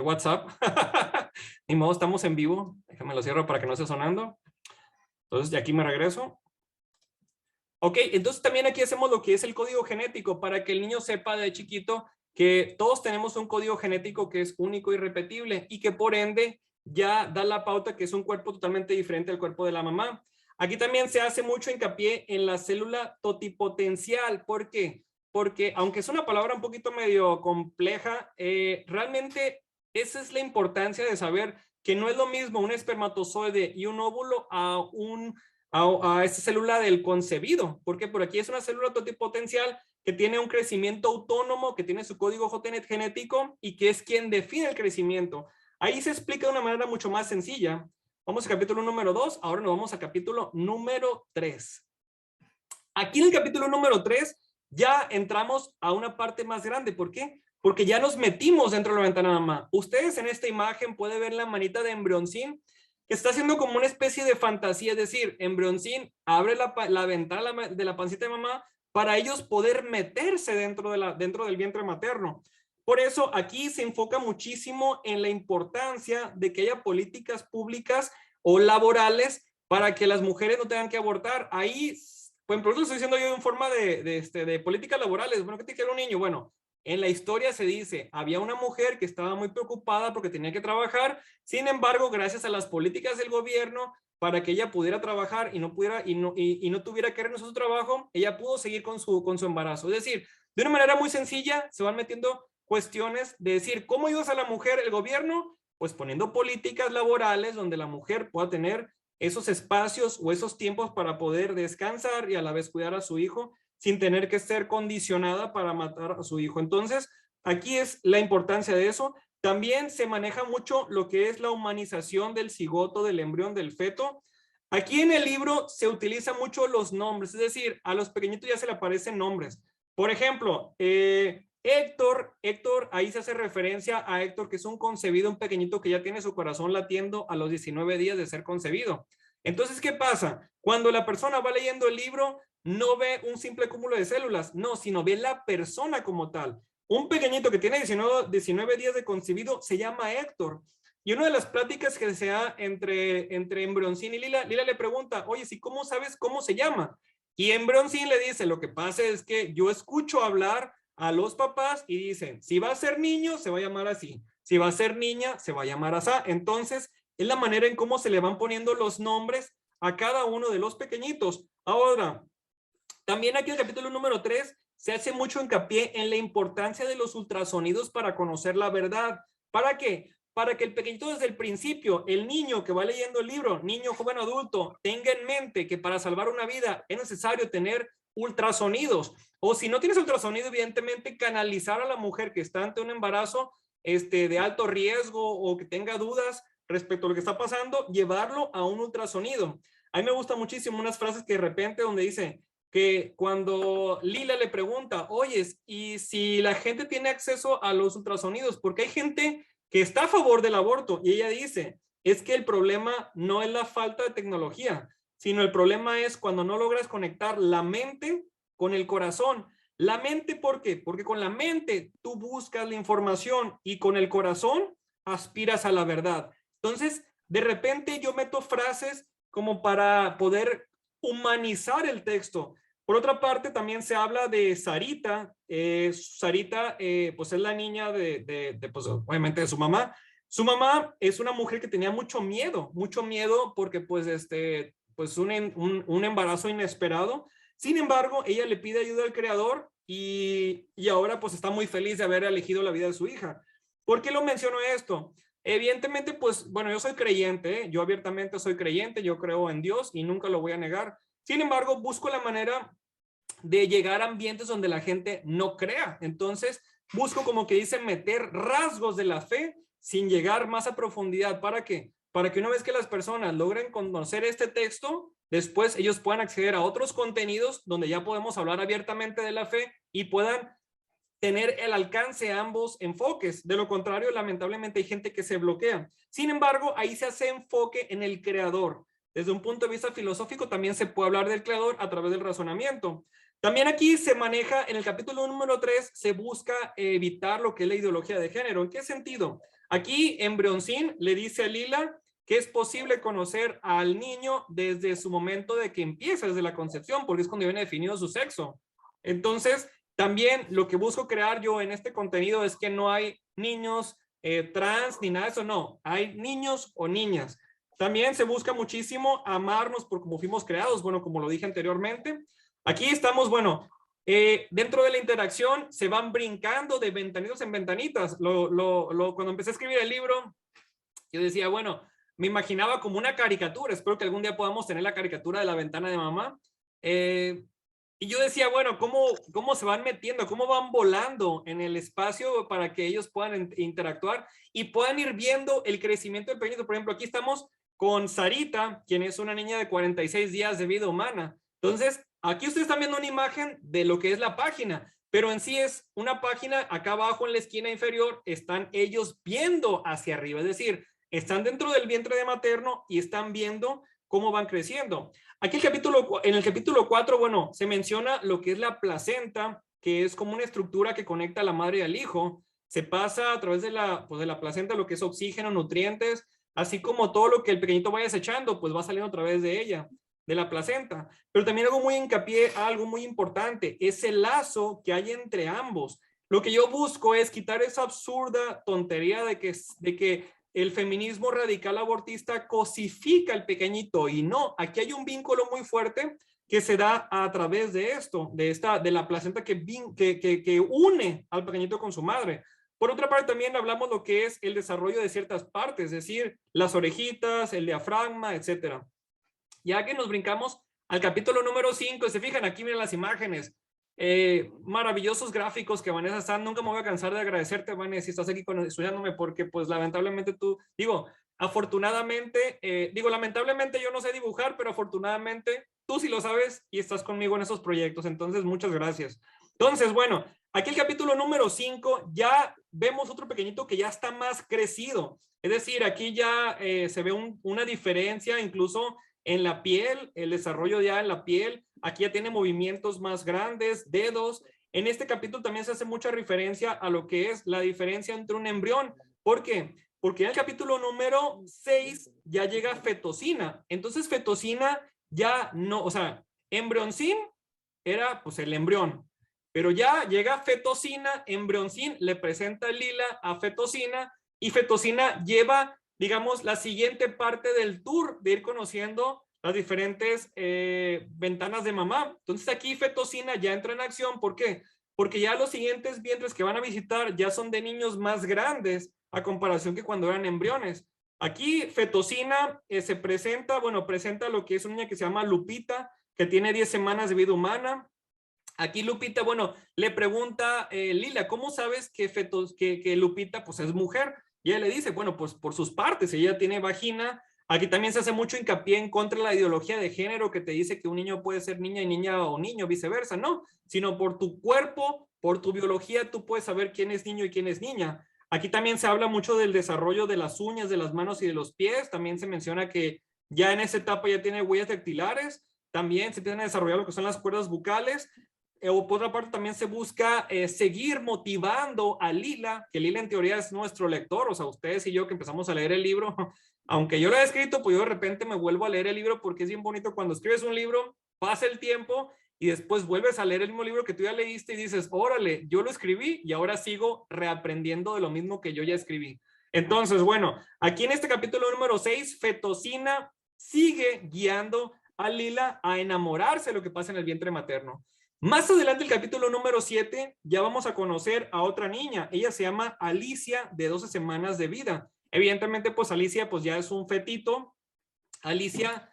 WhatsApp. Ni modo, estamos en vivo. Déjenme lo cierro para que no esté sonando. Entonces, de aquí me regreso. Ok, entonces también aquí hacemos lo que es el código genético para que el niño sepa de chiquito que todos tenemos un código genético que es único y repetible y que por ende ya da la pauta que es un cuerpo totalmente diferente al cuerpo de la mamá. Aquí también se hace mucho hincapié en la célula totipotencial. ¿Por qué? Porque aunque es una palabra un poquito medio compleja, realmente esa es la importancia de saber que no es lo mismo un espermatozoide y un óvulo a esta célula del concebido, porque por aquí es una célula totipotencial que tiene un crecimiento autónomo, que tiene su código genético y que es quien define el crecimiento. Ahí se explica de una manera mucho más sencilla. Vamos al capítulo número 2, ahora nos vamos al capítulo número 3. Aquí en el capítulo número 3 ya entramos a una parte más grande. ¿Por qué? Porque ya nos metimos dentro de la ventana mamá. Ustedes en esta imagen pueden ver la manita de embrioncín que está haciendo como una especie de fantasía, es decir, embrioncín abre la ventana de la pancita de mamá para ellos poder meterse dentro del vientre materno. Por eso aquí se enfoca muchísimo en la importancia de que haya políticas públicas o laborales para que las mujeres no tengan que abortar. Ahí, pues, por eso estoy diciendo yo en forma de políticas laborales. Bueno, ¿qué te quiere un niño? Bueno, en la historia se dice, había una mujer que estaba muy preocupada porque tenía que trabajar, sin embargo, gracias a las políticas del gobierno, para que ella pudiera trabajar y no tuviera que renunciar a su trabajo, ella pudo seguir con su embarazo. Es decir, de una manera muy sencilla, se van metiendo cuestiones de decir, ¿cómo ayudas a la mujer el gobierno? Pues poniendo políticas laborales donde la mujer pueda tener esos espacios o esos tiempos para poder descansar y a la vez cuidar a su hijo, sin tener que ser condicionada para matar a su hijo. Entonces, aquí es la importancia de eso. También se maneja mucho lo que es la humanización del cigoto, del embrión, del feto. Aquí en el libro se utilizan mucho los nombres, es decir, a los pequeñitos ya se le aparecen nombres. Por ejemplo, Héctor, ahí se hace referencia a Héctor, que es un concebido, un pequeñito que ya tiene su corazón latiendo a los 19 días de ser concebido. Entonces, ¿qué pasa? Cuando la persona va leyendo el libro, no ve un simple cúmulo de células, no, sino ve la persona como tal. Un pequeñito que tiene 19 días de concebido se llama Héctor. Y una de las pláticas que se da entre Embrioncín y Lila le pregunta, oye, ¿sí cómo sabes cómo se llama? Y Embrioncín le dice, lo que pasa es que yo escucho hablar a los papás y dicen, si va a ser niño, se va a llamar así. Si va a ser niña, se va a llamar así. Entonces, es la manera en cómo se le van poniendo los nombres a cada uno de los pequeñitos. Ahora, también aquí en el capítulo número 3 se hace mucho hincapié en la importancia de los ultrasonidos para conocer la verdad. ¿Para qué? Para que el pequeñito desde el principio, el niño que va leyendo el libro, niño, joven, adulto, tenga en mente que para salvar una vida es necesario tener ultrasonidos. O si no tienes ultrasonido, evidentemente canalizar a la mujer que está ante un embarazo de alto riesgo o que tenga dudas respecto a lo que está pasando, llevarlo a un ultrasonido. A mí me gusta muchísimo unas frases que de repente donde dice que cuando Lila le pregunta, oye, ¿y si la gente tiene acceso a los ultrasonidos? Porque hay gente que está a favor del aborto y ella dice, es que el problema no es la falta de tecnología, sino el problema es cuando no logras conectar la mente con el corazón. La mente, ¿por qué? Porque con la mente tú buscas la información y con el corazón aspiras a la verdad. Entonces, de repente yo meto frases como para poder humanizar el texto. Por otra parte, también se habla de Sarita. Sarita, pues es la niña pues, obviamente de su mamá. Su mamá es una mujer que tenía mucho miedo porque pues, pues un embarazo inesperado. Sin embargo, ella le pide ayuda al creador y ahora pues está muy feliz de haber elegido la vida de su hija. ¿Por qué lo menciono esto? Evidentemente, pues, bueno, yo soy creyente, yo abiertamente soy creyente, yo creo en Dios y nunca lo voy a negar. Sin embargo, busco la manera de llegar a ambientes donde la gente no crea. Entonces, busco, como que dice, meter rasgos de la fe sin llegar más a profundidad. ¿Para qué? Para que una vez que las personas logren conocer este texto, después ellos puedan acceder a otros contenidos donde ya podemos hablar abiertamente de la fe y puedan tener el alcance de ambos enfoques. De lo contrario, lamentablemente hay gente que se bloquea. Sin embargo, ahí se hace enfoque en el creador. Desde un punto de vista filosófico también se puede hablar del creador a través del razonamiento. También aquí se maneja, en el capítulo número 3, se busca evitar lo que es la ideología de género. ¿En qué sentido? Aquí en Brionsin le dice a Lila que es posible conocer al niño desde su momento de que empieza, desde la concepción, porque es cuando viene definido su sexo. Entonces, también lo que busco crear yo en este contenido es que no hay niños trans ni nada de eso, no. Hay niños o niñas. También se busca muchísimo amarnos por cómo fuimos creados, bueno, como lo dije anteriormente. Aquí estamos, bueno, dentro de la interacción se van brincando de ventanitas en ventanitas. Cuando empecé a escribir el libro, yo decía, bueno, me imaginaba como una caricatura. Espero que algún día podamos tener la caricatura de la ventana de mamá. Y yo decía, bueno, ¿cómo se van metiendo? ¿Cómo van volando en el espacio para que ellos puedan interactuar y puedan ir viendo el crecimiento del pequeñito? Por ejemplo, aquí estamos con Sarita, quien es una niña de 46 días de vida humana. Entonces, aquí ustedes están viendo una imagen de lo que es la página, pero en sí es una página. Acá abajo en la esquina inferior están ellos viendo hacia arriba, es decir, están dentro del vientre de materno y están viendo cómo van creciendo. Aquí en el capítulo 4, bueno, se menciona lo que es la placenta, que es como una estructura que conecta a la madre y al hijo. Se pasa a través de la placenta lo que es oxígeno, nutrientes, así como todo lo que el pequeñito vaya desechando, pues va saliendo a través de ella, de la placenta. Pero también hago muy hincapié a algo muy importante, es el lazo que hay entre ambos. Lo que yo busco es quitar esa absurda tontería de que el feminismo radical abortista cosifica al pequeñito, y no, aquí hay un vínculo muy fuerte que se da a través de esto, de la placenta que une al pequeñito con su madre. Por otra parte, también hablamos lo que es el desarrollo de ciertas partes, es decir, las orejitas, el diafragma, etcétera. Ya que nos brincamos al capítulo número 5, se fijan aquí, miren las imágenes, maravillosos gráficos que Vanessa está. Nunca me voy a cansar de agradecerte, Vanessa, si estás aquí estudiándome, porque pues lamentablemente lamentablemente yo no sé dibujar, pero afortunadamente tú sí lo sabes y estás conmigo en esos proyectos. Entonces, muchas gracias. Entonces, bueno, aquí el capítulo número 5, ya vemos otro pequeñito que ya está más crecido. Es decir, aquí ya se ve una diferencia incluso en la piel, el desarrollo ya en la piel. Aquí ya tiene movimientos más grandes, dedos. En este capítulo también se hace mucha referencia a lo que es la diferencia entre un embrión. ¿Por qué? Porque en el capítulo número 6 ya llega fetocina. Entonces fetocina ya no, o sea, embrioncín era pues el embrión, pero ya llega fetocina, embrioncín le presenta a Lila a fetocina, y fetocina lleva, digamos, la siguiente parte del tour de ir conociendo las diferentes ventanas de mamá. Entonces aquí fetocina ya entra en acción. ¿Por qué? Porque ya los siguientes vientres que van a visitar ya son de niños más grandes a comparación que cuando eran embriones. Aquí fetocina presenta lo que es una niña que se llama Lupita, que tiene 10 semanas de vida humana. Aquí Lupita, le pregunta Lila, ¿cómo sabes que Lupita pues es mujer? Y ella le dice, bueno, pues por sus partes, ella tiene vagina. Aquí también se hace mucho hincapié en contra de la ideología de género que te dice que un niño puede ser niña y niña o niño, viceversa, no, sino por tu cuerpo, por tu biología, tú puedes saber quién es niño y quién es niña. Aquí también se habla mucho del desarrollo de las uñas, de las manos y de los pies. También se menciona que ya en esa etapa ya tiene huellas dactilares. También se empiezan a desarrollar lo que son las cuerdas bucales. O por otra parte también se busca seguir motivando a Lila, que Lila en teoría es nuestro lector, o sea, ustedes y yo que empezamos a leer el libro, aunque yo lo he escrito, pues yo de repente me vuelvo a leer el libro, porque es bien bonito cuando escribes un libro, pasa el tiempo y después vuelves a leer el mismo libro que tú ya leíste y dices, órale, yo lo escribí y ahora sigo reaprendiendo de lo mismo que yo ya escribí. Entonces, bueno, aquí en este capítulo número 6, fetocina sigue guiando a Lila a enamorarse de lo que pasa en el vientre materno. Más adelante, el capítulo número 7, ya vamos a conocer a otra niña. Ella se llama Alicia, de 12 semanas de vida. Evidentemente, pues Alicia pues ya es un fetito. Alicia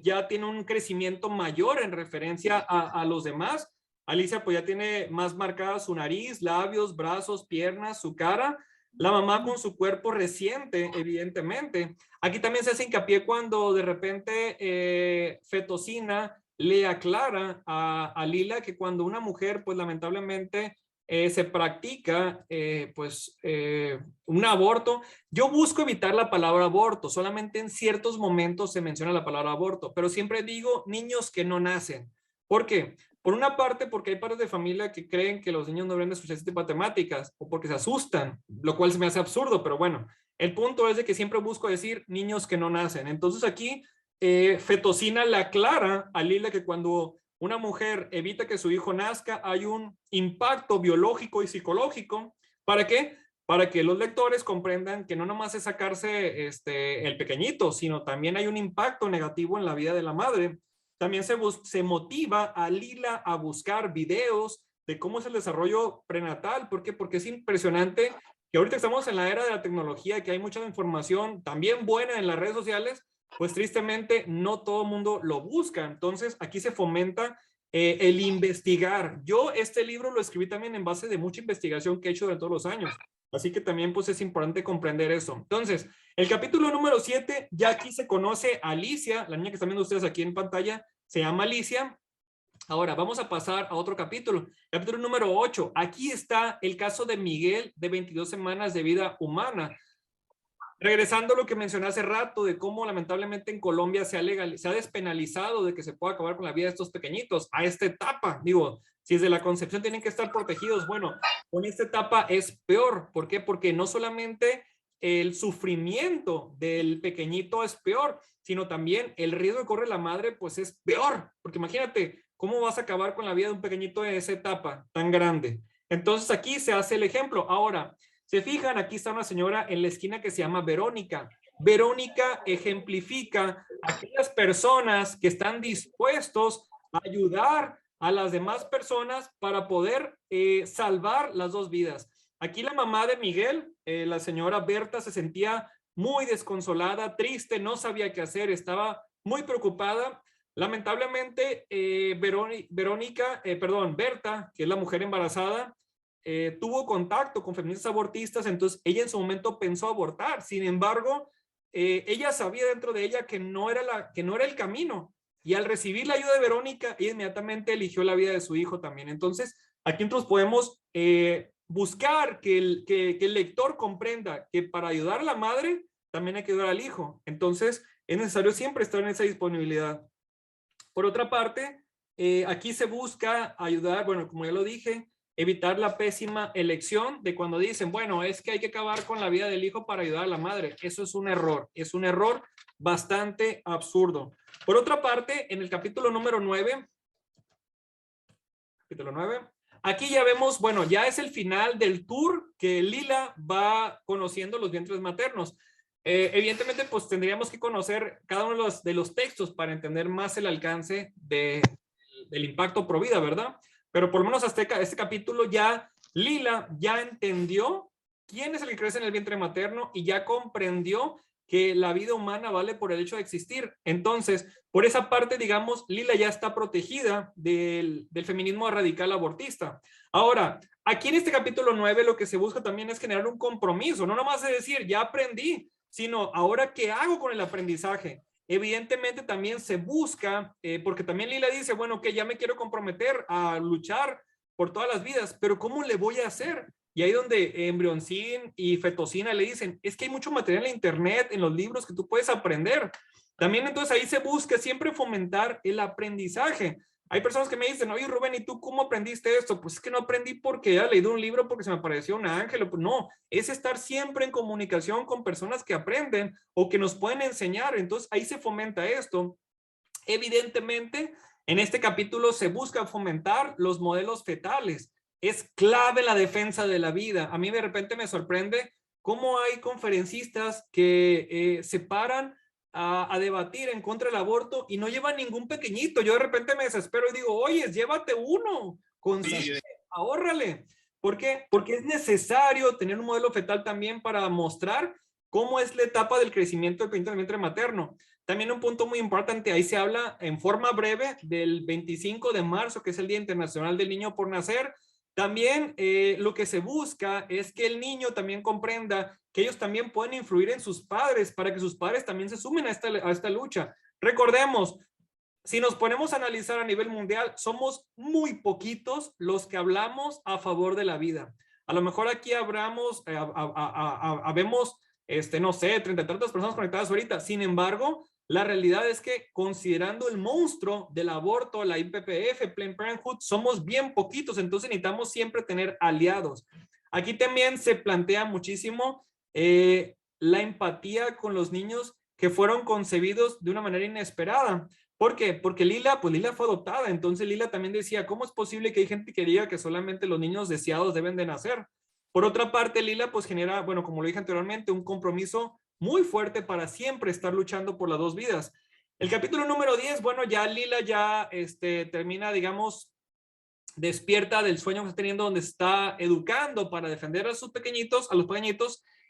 ya tiene un crecimiento mayor en referencia a los demás. Alicia pues ya tiene más marcada su nariz, labios, brazos, piernas, su cara. La mamá con su cuerpo reciente, evidentemente. Aquí también se hace hincapié cuando de repente Fetocina le aclara a Lila que cuando una mujer pues lamentablemente se practica un aborto. Yo busco evitar la palabra aborto, solamente en ciertos momentos se menciona la palabra aborto, pero siempre digo niños que no nacen. ¿Por qué? Por una parte, porque hay padres de familia que creen que los niños no deben de escuchar este tipo de temáticas o porque se asustan, lo cual se me hace absurdo, pero bueno, el punto es de que siempre busco decir niños que no nacen. Entonces aquí Fetocina le aclara a Lila que cuando una mujer evita que su hijo nazca, hay un impacto biológico y psicológico. ¿Para qué? Para que los lectores comprendan que no nomás es sacarse el pequeñito, sino también hay un impacto negativo en la vida de la madre. También se motiva a Lila a buscar videos de cómo es el desarrollo prenatal. ¿Por qué? Porque es impresionante que ahorita estamos en la era de la tecnología, que hay mucha información también buena en las redes sociales, pues tristemente no todo el mundo lo busca. Entonces aquí se fomenta el investigar. Yo este libro lo escribí también en base de mucha investigación que he hecho durante todos los años. Así que también pues es importante comprender eso. Entonces, el capítulo número 7, ya aquí se conoce a Alicia, la niña que están viendo ustedes aquí en pantalla, se llama Alicia. Ahora, vamos a pasar a otro capítulo. Capítulo número 8. Aquí está el caso de Miguel, de 22 semanas de vida humana. Regresando a lo que mencioné hace rato de cómo lamentablemente en Colombia se ha despenalizado de que se pueda acabar con la vida de estos pequeñitos a esta etapa. Digo, si desde la concepción tienen que estar protegidos, bueno, con esta etapa es peor. ¿Por qué? Porque no solamente el sufrimiento del pequeñito es peor, sino también el riesgo que corre la madre pues es peor. Porque imagínate, ¿cómo vas a acabar con la vida de un pequeñito en esa etapa tan grande? Entonces aquí se hace el ejemplo. Ahora, se fijan, aquí está una señora en la esquina que se llama Verónica. Verónica ejemplifica a aquellas personas que están dispuestos a ayudar a las demás personas para poder salvar las dos vidas. Aquí la mamá de Miguel, la señora Berta, se sentía muy desconsolada, triste, no sabía qué hacer, estaba muy preocupada. Lamentablemente, Berta, que es la mujer embarazada, tuvo contacto con feministas abortistas, entonces ella en su momento pensó abortar. Sin embargo, ella sabía dentro de ella que no era el camino, y al recibir la ayuda de Verónica, ella inmediatamente eligió la vida de su hijo también. Entonces, aquí nosotros podemos buscar que el lector comprenda que para ayudar a la madre, también hay que ayudar al hijo. Entonces, es necesario siempre estar en esa disponibilidad. Por otra parte, aquí se busca ayudar, bueno, como ya lo dije, evitar la pésima elección de cuando dicen, bueno, es que hay que acabar con la vida del hijo para ayudar a la madre. Eso es un error bastante absurdo. Por otra parte, en el capítulo número 9, aquí ya vemos, bueno, ya es el final del tour que Lila va conociendo los vientres maternos. Evidentemente, pues tendríamos que conocer cada uno de los textos para entender más el alcance del impacto pro vida, ¿verdad? Pero por lo menos hasta este capítulo ya Lila ya entendió quién es el que crece en el vientre materno y ya comprendió que la vida humana vale por el hecho de existir. Entonces, por esa parte, digamos, Lila ya está protegida del feminismo radical abortista. Ahora, aquí en este capítulo 9 lo que se busca también es generar un compromiso, no nomás de decir, ya aprendí, sino ahora, ¿qué hago con el aprendizaje? Evidentemente también se busca, porque también Lila dice, bueno, que ya me quiero comprometer a luchar por todas las vidas, pero ¿cómo le voy a hacer? Y ahí donde Embrioncín y Fetocina le dicen, es que hay mucho material en internet, en los libros que tú puedes aprender. También entonces ahí se busca siempre fomentar el aprendizaje. Hay personas que me dicen, oye Rubén, ¿y tú cómo aprendiste esto? Pues es que no aprendí porque he leído un libro porque se me pareció un ángel. Pues no, es estar siempre en comunicación con personas que aprenden o que nos pueden enseñar. Entonces ahí se fomenta esto. Evidentemente, en este capítulo se busca fomentar los modelos fetales. Es clave la defensa de la vida. A mí de repente me sorprende cómo hay conferencistas que se paran a debatir en contra del aborto y no llevan ningún pequeñito. Yo de repente me desespero y digo, oye, llévate uno, consigue, ahórrale. ¿Por qué? Porque es necesario tener un modelo fetal también para mostrar cómo es la etapa del crecimiento del pequeñito en el vientre materno. también un punto muy importante, ahí se habla en forma breve del 25 de marzo, que es el Día Internacional del Niño por Nacer. También lo que se busca es que el niño también comprenda que ellos también pueden influir en sus padres para que sus padres también se sumen a esta lucha. Recordemos, si nos ponemos a analizar a nivel mundial, somos muy poquitos los que hablamos a favor de la vida. A lo mejor aquí habemos, no sé, 30 y tantas personas conectadas ahorita. Sin embargo, la realidad es que considerando el monstruo del aborto, la IPPF, Planned Parenthood, somos bien poquitos, entonces necesitamos siempre tener aliados. Aquí también se plantea muchísimo la empatía con los niños que fueron concebidos de una manera inesperada. ¿Por qué? Porque Lila fue adoptada, entonces Lila también decía, ¿cómo es posible que hay gente que diga que solamente los niños deseados deben de nacer? Por otra parte, Lila pues genera, bueno, como lo dije anteriormente, un compromiso muy fuerte para siempre estar luchando por las dos vidas. El capítulo número 10, bueno, ya Lila ya termina, digamos, despierta del sueño que está teniendo, donde está educando para defender a los pequeñitos,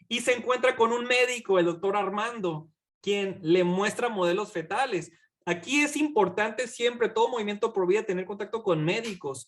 y se encuentra con un médico, el doctor Armando, quien le muestra modelos fetales. Aquí es importante siempre, todo movimiento pro vida, tener contacto con médicos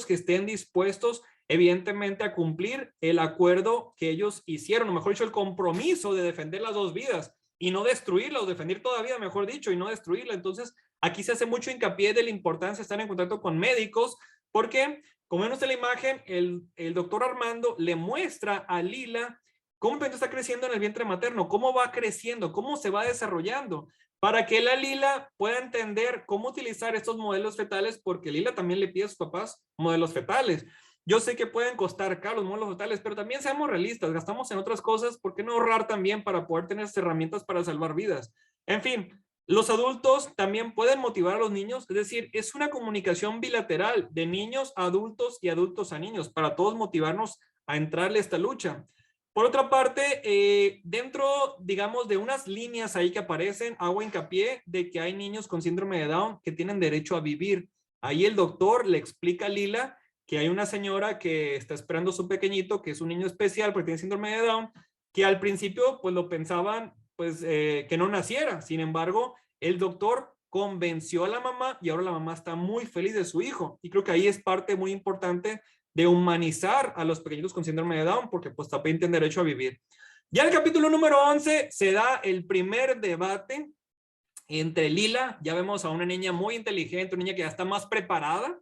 que estén dispuestos, evidentemente, a cumplir el acuerdo que ellos hicieron, o mejor dicho, el compromiso de defender las dos vidas y no destruirla, o defender toda vida, mejor dicho, y no destruirla. Entonces, aquí se hace mucho hincapié de la importancia de estar en contacto con médicos, porque, como vemos en la imagen, el doctor Armando le muestra a Lila cómo el está creciendo en el vientre materno, cómo va creciendo, cómo se va desarrollando, para que la Lila pueda entender cómo utilizar estos modelos fetales, porque Lila también le pide a sus papás modelos fetales. Yo sé que pueden costar caros los modelos fetales, pero también seamos realistas, gastamos en otras cosas, ¿por qué no ahorrar también para poder tener estas herramientas para salvar vidas? En fin, los adultos también pueden motivar a los niños, es decir, es una comunicación bilateral de niños a adultos y adultos a niños, para todos motivarnos a entrarle a esta lucha. Por otra parte, dentro, digamos, de unas líneas ahí que aparecen, hago hincapié de que hay niños con síndrome de Down que tienen derecho a vivir. Ahí el doctor le explica a Lila que hay una señora que está esperando a su pequeñito, que es un niño especial porque tiene síndrome de Down, que al principio pues lo pensaban pues que no naciera. Sin embargo, el doctor convenció a la mamá y ahora la mamá está muy feliz de su hijo. Y creo que ahí es parte muy importante de humanizar a los pequeñitos con síndrome de Down, porque pues también tienen derecho a vivir. Ya en el capítulo número 11 se da el primer debate entre Lila, ya vemos a una niña muy inteligente, una niña que ya está más preparada,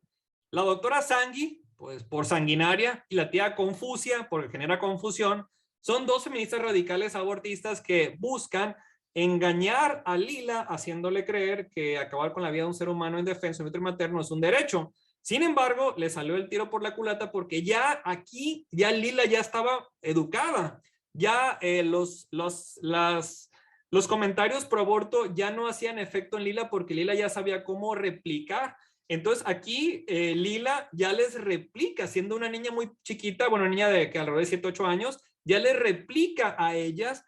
la doctora Sangui, pues por sanguinaria, y la tía Confucia, porque genera confusión. Son dos feministas radicales abortistas que buscan engañar a Lila, haciéndole creer que acabar con la vida de un ser humano en defensa del vientre materno es un derecho. Sin embargo, le salió el tiro por la culata porque ya aquí, ya Lila ya estaba educada. Ya los comentarios pro aborto ya no hacían efecto en Lila porque Lila ya sabía cómo replicar. Entonces aquí Lila ya les replica, siendo una niña muy chiquita, bueno, una niña de que alrededor de 7, 8 años, ya les replica a ellas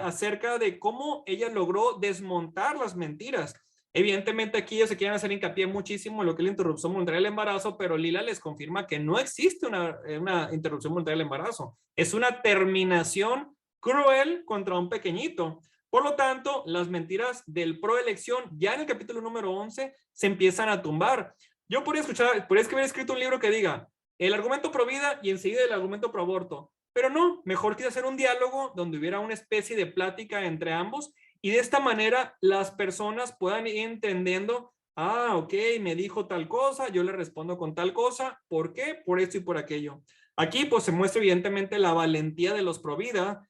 acerca de cómo ella logró desmontar las mentiras. Evidentemente aquí ellos se quieren hacer hincapié muchísimo en lo que es la interrupción voluntaria del embarazo, pero Lila les confirma que no existe una interrupción voluntaria del embarazo. Es una terminación cruel contra un pequeñito. Por lo tanto, las mentiras del proelección ya en el capítulo número 11 se empiezan a tumbar. Yo podría haber escrito un libro que diga el argumento pro vida y enseguida el argumento pro aborto, pero no, mejor quise hacer un diálogo donde hubiera una especie de plática entre ambos. Y de esta manera las personas puedan ir entendiendo, ok, me dijo tal cosa, yo le respondo con tal cosa, ¿por qué? Por esto y por aquello. Aquí pues se muestra evidentemente la valentía de los pro vida.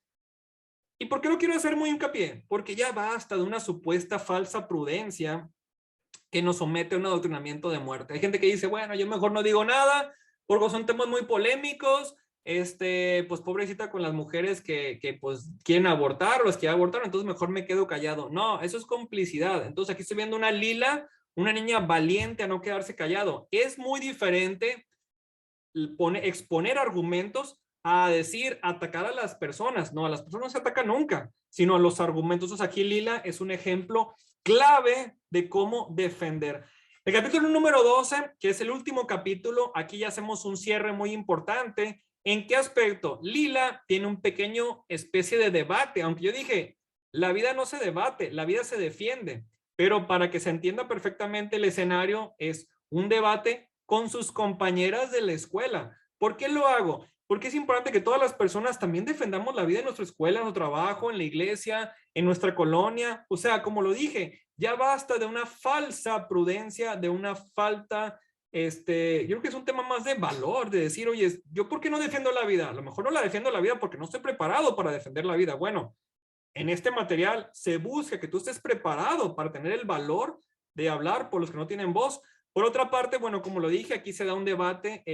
¿Y por qué lo quiero hacer muy hincapié? Porque ya basta de una supuesta falsa prudencia que nos somete a un adoctrinamiento de muerte. Hay gente que dice, bueno, yo mejor no digo nada porque son temas muy polémicos, pues pobrecita con las mujeres que pues quieren abortar o las que ya abortaron, entonces mejor me quedo callado. No, eso es complicidad. Entonces aquí estoy viendo una Lila, una niña valiente a no quedarse callado. Es muy diferente exponer argumentos a decir atacar a las personas. No, a las personas no se atacan nunca, sino a los argumentos. Entonces aquí Lila es un ejemplo clave de cómo defender. El capítulo número 12, que es el último capítulo, aquí ya hacemos un cierre muy importante. ¿En qué aspecto? Lila tiene un pequeño especie de debate, aunque yo dije, la vida no se debate, la vida se defiende. Pero para que se entienda perfectamente el escenario, es un debate con sus compañeras de la escuela. ¿Por qué lo hago? Porque es importante que todas las personas también defendamos la vida en nuestra escuela, en nuestro trabajo, en la iglesia, en nuestra colonia. O sea, como lo dije, ya basta de una falsa prudencia, de una falta, yo creo que es un tema más de valor, de decir, oye, ¿yo por qué no defiendo la vida? A lo mejor no la defiendo la vida porque no estoy preparado para defender la vida. Bueno, en este material se busca que tú estés preparado para tener el valor de hablar por los que no tienen voz. Por otra parte, bueno, como lo dije, aquí se da un debate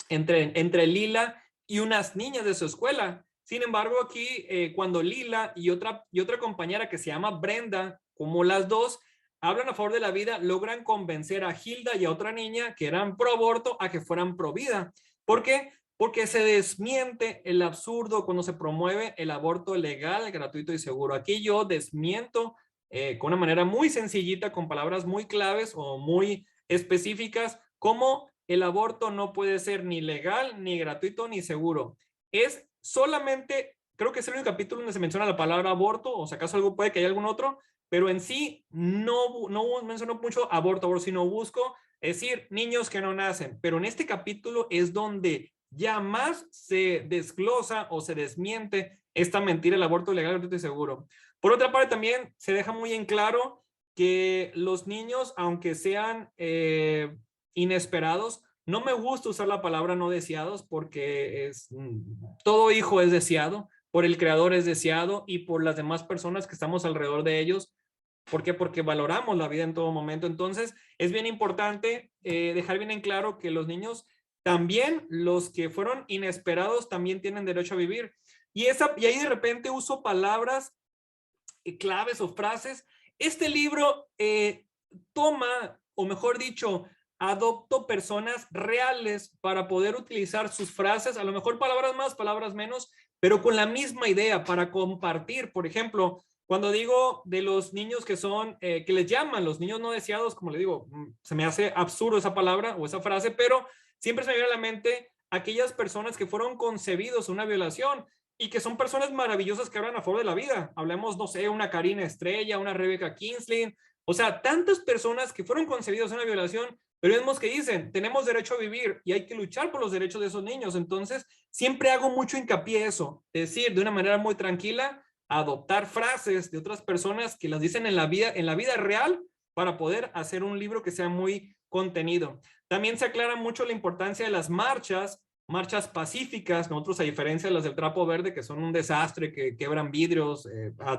entre Lila y unas niñas de su escuela. Sin embargo, aquí cuando Lila y otra compañera que se llama Brenda, como las dos, hablan a favor de la vida, logran convencer a Hilda y a otra niña que eran pro aborto a que fueran pro vida. ¿Por qué? Porque se desmiente el absurdo cuando se promueve el aborto legal, gratuito y seguro. Aquí yo desmiento con una manera muy sencillita, con palabras muy claves o muy específicas, cómo el aborto no puede ser ni legal, ni gratuito, ni seguro. Es solamente, creo que es el único capítulo donde se menciona la palabra aborto, o si acaso algo puede que haya algún otro, pero en sí no menciono mucho aborto, sino busco decir niños que no nacen. Pero en este capítulo es donde ya más se desglosa o se desmiente esta mentira, el aborto legal, gratuito y seguro. Por otra parte, también se deja muy en claro que los niños, aunque sean inesperados, no me gusta usar la palabra no deseados porque todo hijo es deseado, por el creador es deseado y por las demás personas que estamos alrededor de ellos. ¿Por qué? Porque valoramos la vida en todo momento. Entonces, es bien importante dejar bien en claro que los niños, también los que fueron inesperados, también tienen derecho a vivir. Y ahí de repente uso palabras claves o frases. Este libro toma, o mejor dicho, adopto personas reales para poder utilizar sus frases, a lo mejor palabras más, palabras menos, pero con la misma idea para compartir. Por ejemplo, cuando digo de los niños que son, que les llaman los niños no deseados, como le digo, se me hace absurdo esa palabra o esa frase, pero siempre se me viene a la mente aquellas personas que fueron concebidos en una violación y que son personas maravillosas que hablan a favor de la vida. Hablemos, no sé, una Karina Estrella, una Rebecca Kingsley, o sea, tantas personas que fueron concebidos en una violación, pero vemos que dicen, tenemos derecho a vivir y hay que luchar por los derechos de esos niños. Entonces, siempre hago mucho hincapié eso, es decir, de una manera muy tranquila, adoptar frases de otras personas que las dicen en la vida real para poder hacer un libro que sea muy contenido. También se aclara mucho la importancia de las marchas pacíficas. Nosotros, a diferencia de las del trapo verde, que son un desastre, que quebran vidrios,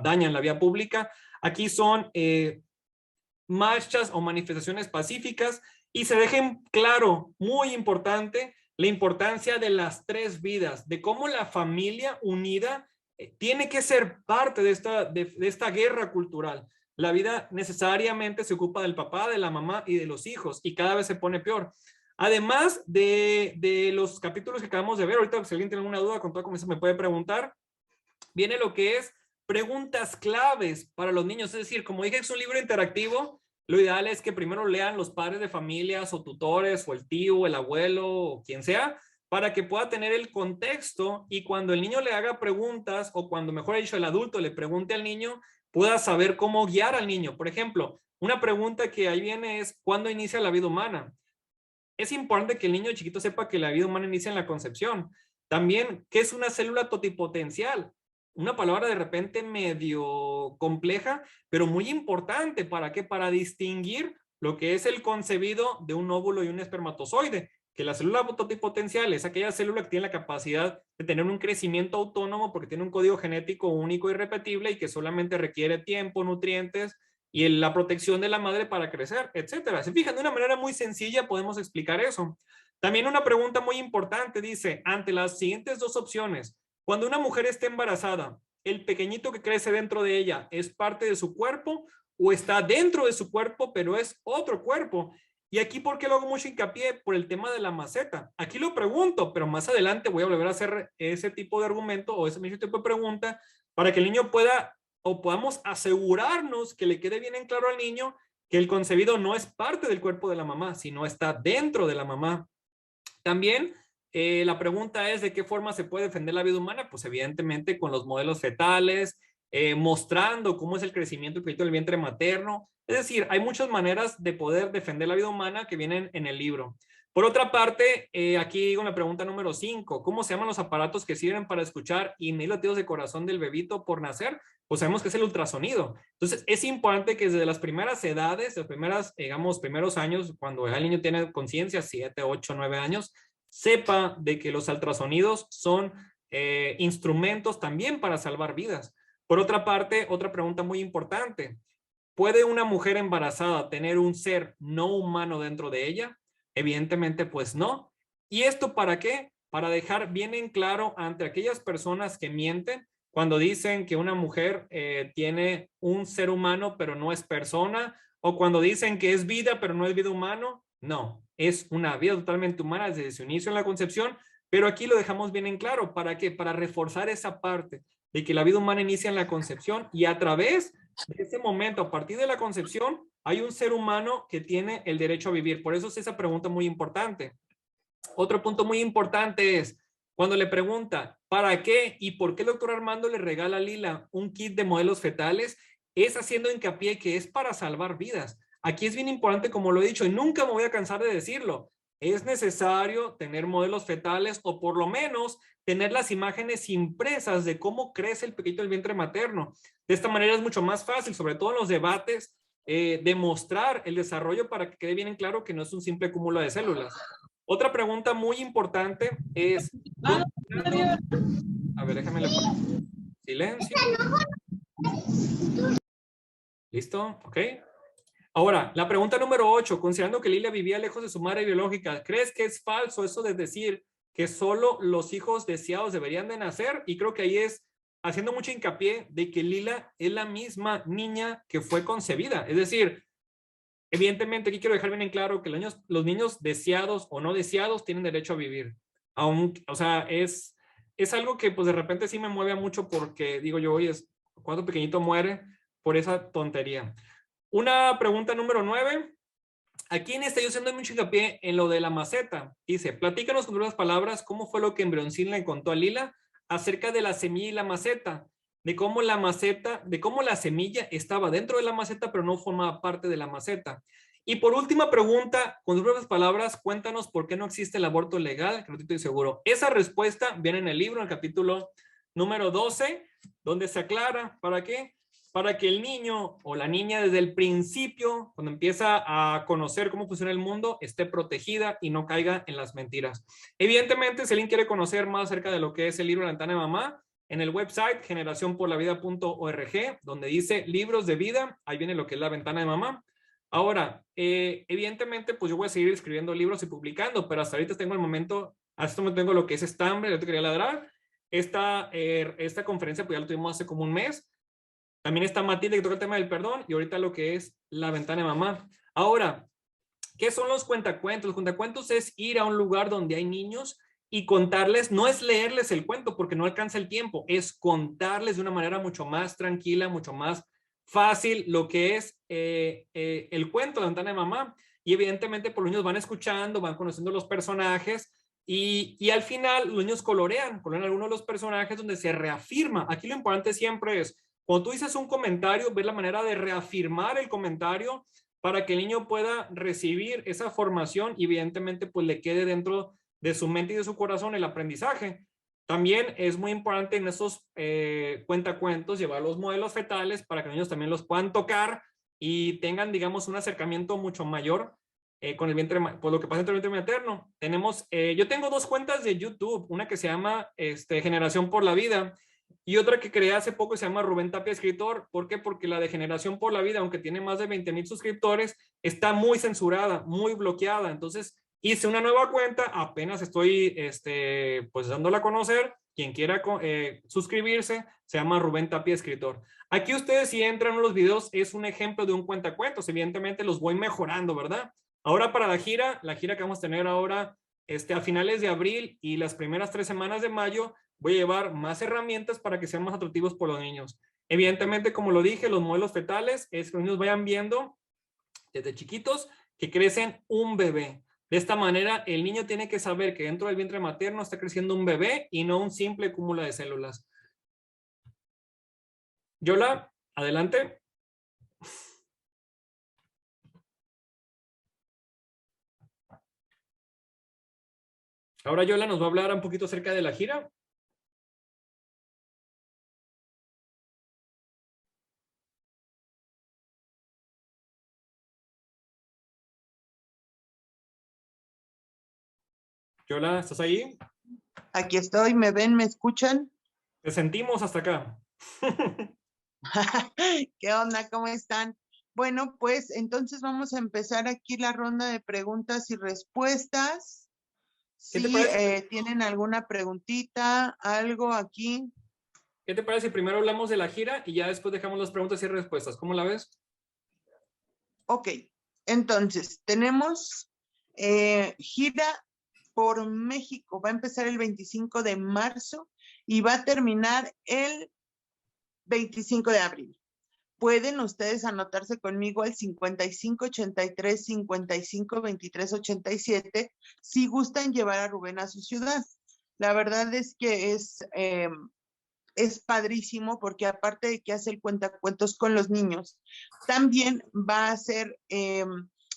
dañan la vía pública, aquí son marchas o manifestaciones pacíficas y se dejen claro, muy importante, la importancia de las tres vidas, de cómo la familia unida tiene que ser parte de esta guerra cultural. La vida necesariamente se ocupa del papá, de la mamá y de los hijos, y cada vez se pone peor. Además de los capítulos que acabamos de ver, ahorita si alguien tiene alguna duda, con toda confianza me puede preguntar, viene lo que es preguntas claves para los niños. Es decir, como dije, es un libro interactivo. Lo ideal es que primero lean los padres de familias o tutores o el tío, el abuelo o quien sea, para que pueda tener el contexto y cuando el niño le haga preguntas o cuando, mejor dicho, el adulto le pregunte al niño, pueda saber cómo guiar al niño. Por ejemplo, una pregunta que ahí viene es, ¿cuándo inicia la vida humana? Es importante que el niño chiquito sepa que la vida humana inicia en la concepción. También, ¿qué es una célula totipotencial? Una palabra de repente medio compleja, pero muy importante. ¿Para qué? Para distinguir lo que es el concebido de un óvulo y un espermatozoide. Que la célula totipotencial es aquella célula que tiene la capacidad de tener un crecimiento autónomo porque tiene un código genético único y repetible y que solamente requiere tiempo, nutrientes y la protección de la madre para crecer, etcétera. Se fijan, de una manera muy sencilla podemos explicar eso. También una pregunta muy importante dice, ante las siguientes dos opciones, cuando una mujer esté embarazada, ¿el pequeñito que crece dentro de ella es parte de su cuerpo o está dentro de su cuerpo pero es otro cuerpo? Y aquí, ¿por qué lo hago mucho hincapié? Por el tema de la maceta. Aquí lo pregunto, pero más adelante voy a volver a hacer ese tipo de argumento o ese mismo tipo de pregunta para que el niño pueda o podamos asegurarnos que le quede bien en claro al niño que el concebido no es parte del cuerpo de la mamá, sino está dentro de la mamá. También la pregunta es, ¿de qué forma se puede defender la vida humana? Pues evidentemente con los modelos fetales mostrando cómo es el crecimiento y proyecto del vientre materno. Es decir, hay muchas maneras de poder defender la vida humana que vienen en el libro. Por otra parte, aquí digo la pregunta número 5. ¿Cómo se llaman los aparatos que sirven para escuchar y medir latidos de corazón del bebito por nacer? Pues sabemos que es el ultrasonido. Entonces, es importante que desde las primeras edades, los primeros años, cuando el niño tiene conciencia, 7, 8, 9 años, sepa de que los ultrasonidos son instrumentos también para salvar vidas. Por otra parte, otra pregunta muy importante. ¿Puede una mujer embarazada tener un ser no humano dentro de ella? Evidentemente, pues no. ¿Y esto para qué? Para dejar bien en claro ante aquellas personas que mienten cuando dicen que una mujer tiene un ser humano pero no es persona, o cuando dicen que es vida pero no es vida humano. No, es una vida totalmente humana desde su inicio en la concepción, pero aquí lo dejamos bien en claro. ¿Para qué? Para reforzar esa parte de que la vida humana inicia en la concepción y a través de ese momento, a partir de la concepción, hay un ser humano que tiene el derecho a vivir. Por eso es esa pregunta muy importante. Otro punto muy importante es cuando le pregunta ¿para qué y por qué el doctor Armando le regala a Lila un kit de modelos fetales? Es haciendo hincapié que es para salvar vidas. Aquí es bien importante, como lo he dicho, y nunca me voy a cansar de decirlo. Es necesario tener modelos fetales o por lo menos tener las imágenes impresas de cómo crece el pequeño del vientre materno. De esta manera es mucho más fácil, sobre todo en los debates, demostrar el desarrollo para que quede bien en claro que no es un simple cúmulo de células. Otra pregunta muy importante es... A ver, déjame le pongo silencio. ¿Listo? Ok. Ahora, la pregunta número 8, considerando que Lila vivía lejos de su madre biológica, ¿crees que es falso eso de decir que solo los hijos deseados deberían de nacer? Y creo que ahí es haciendo mucho hincapié de que Lila es la misma niña que fue concebida. Es decir, evidentemente aquí quiero dejar bien en claro que los niños deseados o no deseados tienen derecho a vivir. O sea, es algo que pues de repente sí me mueve mucho porque digo yo, oye, ¿cuánto pequeñito muere por esa tontería? Una pregunta número 9. Aquí en esta yo haciendo mucho hincapié en lo de la maceta. Dice, platícanos con otras palabras cómo fue lo que Embrioncín le contó a Lila acerca de la semilla y la maceta, de cómo la semilla estaba dentro de la maceta pero no formaba parte de la maceta. Y por última pregunta, con tus propias palabras, cuéntanos por qué no existe el aborto legal, gratuito y seguro. Esa respuesta viene en el libro, en el capítulo número 12, donde se aclara, ¿para qué? Para que el niño o la niña desde el principio, cuando empieza a conocer cómo funciona el mundo, esté protegida y no caiga en las mentiras. Evidentemente, si alguien quiere conocer más acerca de lo que es el libro La Ventana de Mamá, en el website generacionporlavida.org, donde dice libros de vida, ahí viene lo que es La Ventana de Mamá. Ahora, evidentemente, pues yo voy a seguir escribiendo libros y publicando, pero hasta ahorita tengo tengo lo que es estambre, yo te quería ladrar. Esta conferencia pues ya lo tuvimos hace como un mes. También está Matilde que toca el tema del perdón y ahorita lo que es La Ventana de Mamá. Ahora, ¿qué son los cuentacuentos? Los cuentacuentos es ir a un lugar donde hay niños y contarles, no es leerles el cuento porque no alcanza el tiempo, es contarles de una manera mucho más tranquila, mucho más fácil lo que es el cuento, La Ventana de Mamá. Y evidentemente por los niños van escuchando, van conociendo los personajes y al final los niños colorean algunos de los personajes donde se reafirma. Aquí lo importante siempre es, cuando tú dices un comentario, ver la manera de reafirmar el comentario para que el niño pueda recibir esa formación y evidentemente pues le quede dentro de su mente y de su corazón el aprendizaje. También es muy importante en estos cuentacuentos llevar los modelos fetales para que los niños también los puedan tocar y tengan, digamos, un acercamiento mucho mayor con el vientre, pues lo que pasa entre el vientre materno. Yo tengo 2 cuentas de YouTube, una que se llama Generación por la Vida y otra que creé hace poco se llama Rubén Tapia Escritor. ¿Por qué? Porque la de Generación por la Vida, aunque tiene más de 20,000 suscriptores, está muy censurada, muy bloqueada. Entonces hice una nueva cuenta, apenas estoy pues dándola a conocer. Quien quiera suscribirse, se llama Rubén Tapia Escritor. Aquí ustedes si entran en los videos es un ejemplo de un cuentacuentos. Evidentemente los voy mejorando, ¿verdad? Ahora para la gira que vamos a tener ahora a finales de abril y las primeras 3 semanas de mayo, voy a llevar más herramientas para que sean más atractivos por los niños. Evidentemente, como lo dije, los modelos fetales es que los niños vayan viendo desde chiquitos que crecen un bebé. De esta manera, el niño tiene que saber que dentro del vientre materno está creciendo un bebé y no un simple cúmulo de células. Yola, adelante. Ahora Yola nos va a hablar un poquito acerca de la gira. Yola, ¿estás ahí? Aquí estoy, ¿me ven, me escuchan? Te sentimos hasta acá. ¿Qué onda? ¿Cómo están? Bueno, pues entonces vamos a empezar aquí la ronda de preguntas y respuestas. ¿Qué te Si parece? tienen alguna preguntita, algo aquí. ¿Qué te parece si primero hablamos de la gira y ya después dejamos las preguntas y respuestas? ¿Cómo la ves? Ok, entonces tenemos gira por México. Va a empezar el 25 de marzo y va a terminar el 25 de abril. Pueden ustedes anotarse conmigo al 55 83 55 23 87 si gustan llevar a Rubén a su ciudad. La verdad es que es padrísimo porque aparte de que hace el cuentacuentos con los niños, también va a hacer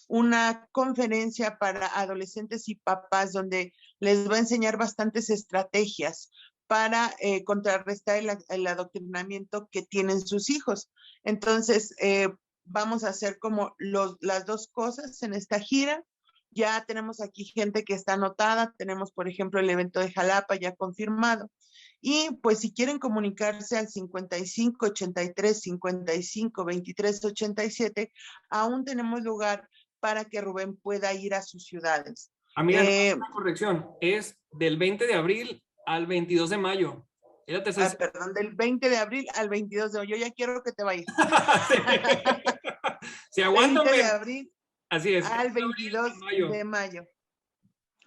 una conferencia para adolescentes y papás donde les va a enseñar bastantes estrategias para contrarrestar el adoctrinamiento que tienen sus hijos. Entonces, vamos a hacer como las dos cosas en esta gira. Ya tenemos aquí gente que está anotada. Tenemos, por ejemplo, el evento de Jalapa ya confirmado. Y pues si quieren comunicarse al 55 83 55 23 87, aún tenemos lugar para que Rubén pueda ir a sus ciudades. Amiga, una corrección. Es del 20 de abril al 22 de mayo. Perdón, del 20 de abril al 22 de mayo. Yo ya quiero que te vayas. Sí, aguántame. 20 de abril así es, al 22 de mayo.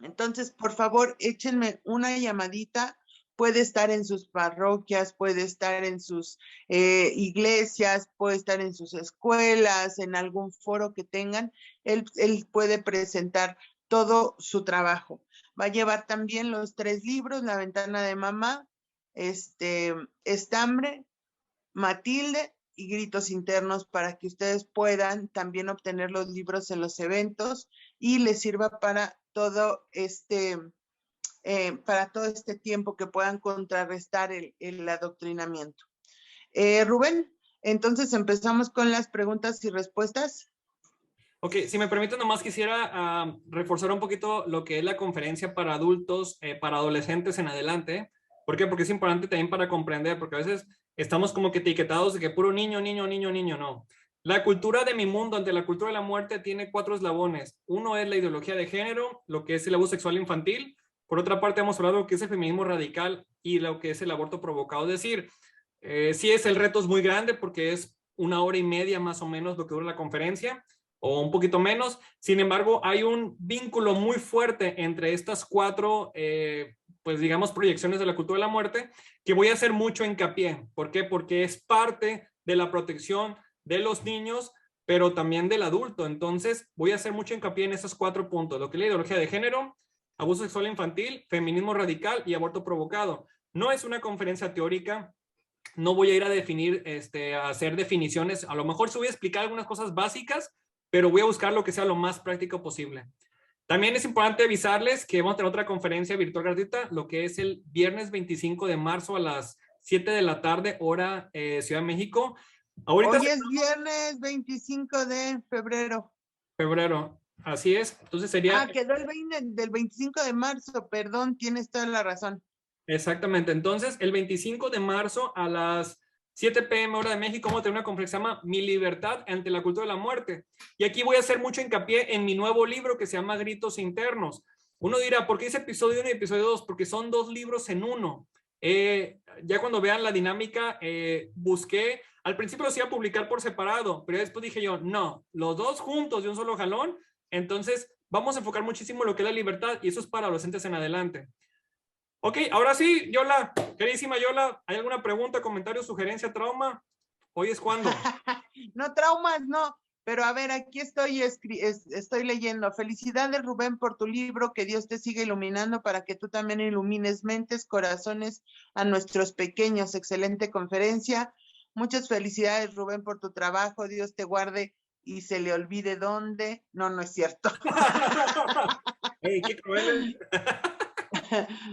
Entonces, por favor, échenme una llamadita. Puede estar en sus parroquias, puede estar en sus iglesias, puede estar en sus escuelas, en algún foro que tengan. Él puede presentar todo su trabajo. Va a llevar también los 3 libros, La ventana de mamá, Estambre, Matilde y Gritos internos, para que ustedes puedan también obtener los libros en los eventos y les sirva para todo este tiempo que puedan contrarrestar el adoctrinamiento. Rubén, entonces empezamos con las preguntas y respuestas. Ok, si me permiten, nomás quisiera reforzar un poquito lo que es la conferencia para adultos, para adolescentes en adelante. ¿Por qué? Porque es importante también para comprender, porque a veces estamos como que etiquetados de que puro niño, niño, niño, niño, no. La cultura de mi mundo ante la cultura de la muerte tiene 4 eslabones. Uno es la ideología de género, lo que es el abuso sexual infantil. Por otra parte, hemos hablado de lo que es el feminismo radical y lo que es el aborto provocado. Es decir, sí el reto es muy grande porque es 1 hora y media más o menos lo que dura la conferencia, o un poquito menos. Sin embargo, hay un vínculo muy fuerte entre estas 4, pues digamos, proyecciones de la cultura de la muerte, que voy a hacer mucho hincapié. ¿Por qué? Porque es parte de la protección de los niños, pero también del adulto. Entonces, voy a hacer mucho hincapié en esos 4 puntos, lo que es la ideología de género, abuso sexual infantil, feminismo radical y aborto provocado. No es una conferencia teórica, no voy a ir a definir, a hacer definiciones. A lo mejor se voy a explicar algunas cosas básicas, pero voy a buscar lo que sea lo más práctico posible. También es importante avisarles que vamos a tener otra conferencia virtual gratuita, lo que es el viernes 25 de marzo a las 7 de la tarde, hora Ciudad de México. Ahorita Hoy es viernes 25 de febrero. Febrero, así es. Entonces sería... quedó el 20 del 25 de marzo, perdón, tienes toda la razón. Exactamente. Entonces, el 25 de marzo a las 7 p.m. hora de México vamos a tener una conferencia que se llama Mi libertad ante la cultura de la muerte. Y aquí voy a hacer mucho hincapié en mi nuevo libro que se llama Gritos internos. Uno dirá, ¿por qué dice episodio 1 y episodio 2? Porque son 2 libros en uno. Ya cuando vean la dinámica, busqué, al principio los iba a publicar por separado, pero después dije yo, no, los 2 juntos de un solo jalón. Entonces, vamos a enfocar muchísimo lo que es la libertad y eso es para adolescentes en adelante. Ok, ahora sí, Yola, queridísima Yola, ¿hay alguna pregunta, comentario, sugerencia, trauma? Hoy es cuando. No, traumas, no. Pero a ver, aquí estoy leyendo. Felicidades, Rubén, por tu libro. Que Dios te siga iluminando para que tú también ilumines mentes, corazones a nuestros pequeños. Excelente conferencia. Muchas felicidades, Rubén, por tu trabajo. Dios te guarde y se le olvide dónde. No, no es cierto. Ey, qué cruel.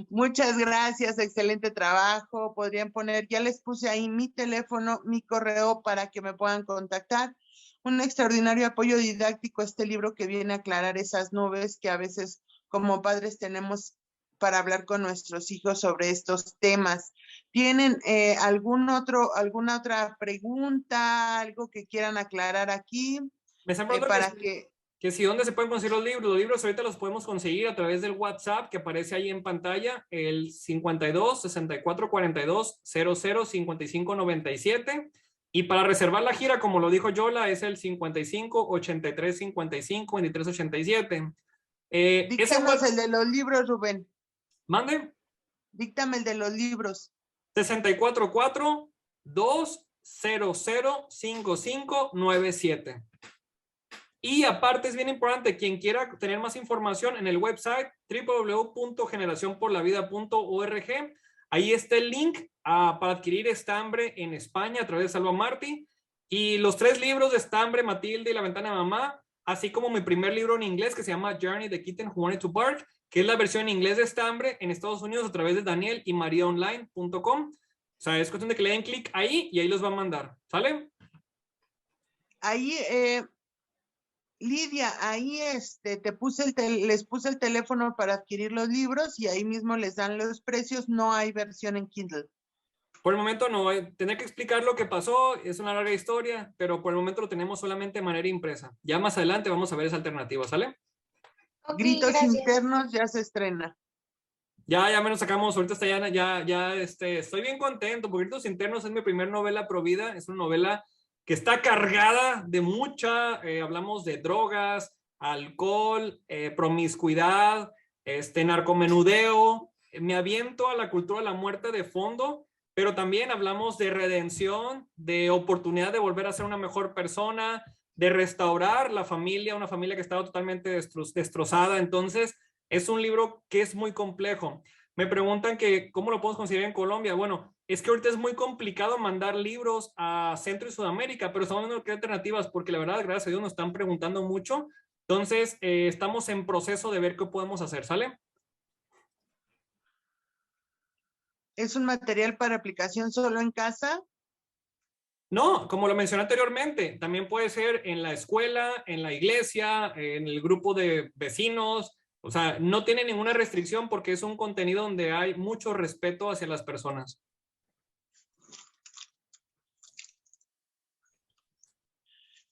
Muchas gracias, excelente trabajo. Podrían poner, ya les puse ahí mi teléfono, mi correo para que me puedan contactar. Un extraordinario apoyo didáctico, este libro que viene a aclarar esas nubes que a veces como padres tenemos para hablar con nuestros hijos sobre estos temas. ¿Tienen alguna otra pregunta, algo que quieran aclarar aquí? Me están preguntando Para que... que si dónde se pueden conseguir los libros. Los libros ahorita los podemos conseguir a través del WhatsApp que aparece ahí en pantalla, el 52 64 42 00 55 97. Y para reservar la gira, como lo dijo Yola, es el 55 83 55 23 87. Díctanos el de los libros, Rubén. Mande. Díctame el de los libros. 644 200 5597. Y aparte es bien importante, quien quiera tener más información en el website www.generacionporlavida.org, ahí está el link para adquirir Estambre en España a través de Salva Martí, y los 3 libros de Estambre, Matilde y La Ventana de Mamá, así como mi primer libro en inglés que se llama Journey, the Kitten Who Wanted to Bark, que es la versión en inglés de Estambre en Estados Unidos a través de Daniel y mariaonline.com. O sea, es cuestión de que le den clic ahí y ahí los va a mandar. ¿Sale? Ahí, Lidia, ahí les puse el teléfono para adquirir los libros y ahí mismo les dan los precios. No hay versión en Kindle. Por el momento no, tener que explicar lo que pasó, es una larga historia, pero por el momento lo tenemos solamente de manera impresa. Ya más adelante vamos a ver esa alternativa, ¿sale? Ok, Gritos gracias. internos ya se estrena. Ya me lo sacamos, ahorita está estoy bien contento, porque Gritos Internos es mi primer novela provida, es una novela que está cargada de hablamos de drogas, alcohol, promiscuidad, narcomenudeo, me aviento a la cultura de la muerte de fondo, pero también hablamos de redención, de oportunidad de volver a ser una mejor persona, de restaurar la familia, una familia que estaba totalmente destrozada. Entonces, es un libro que es muy complejo. Me preguntan que cómo lo podemos conseguir en Colombia. Bueno, es que ahorita es muy complicado mandar libros a Centro y Sudamérica, pero estamos viendo qué alternativas, porque la verdad, gracias a Dios, nos están preguntando mucho. Entonces, estamos en proceso de ver qué podemos hacer, ¿sale? ¿Es un material para aplicación solo en casa? No, como lo mencioné anteriormente, también puede ser en la escuela, en la iglesia, en el grupo de vecinos. O sea, no tiene ninguna restricción porque es un contenido donde hay mucho respeto hacia las personas.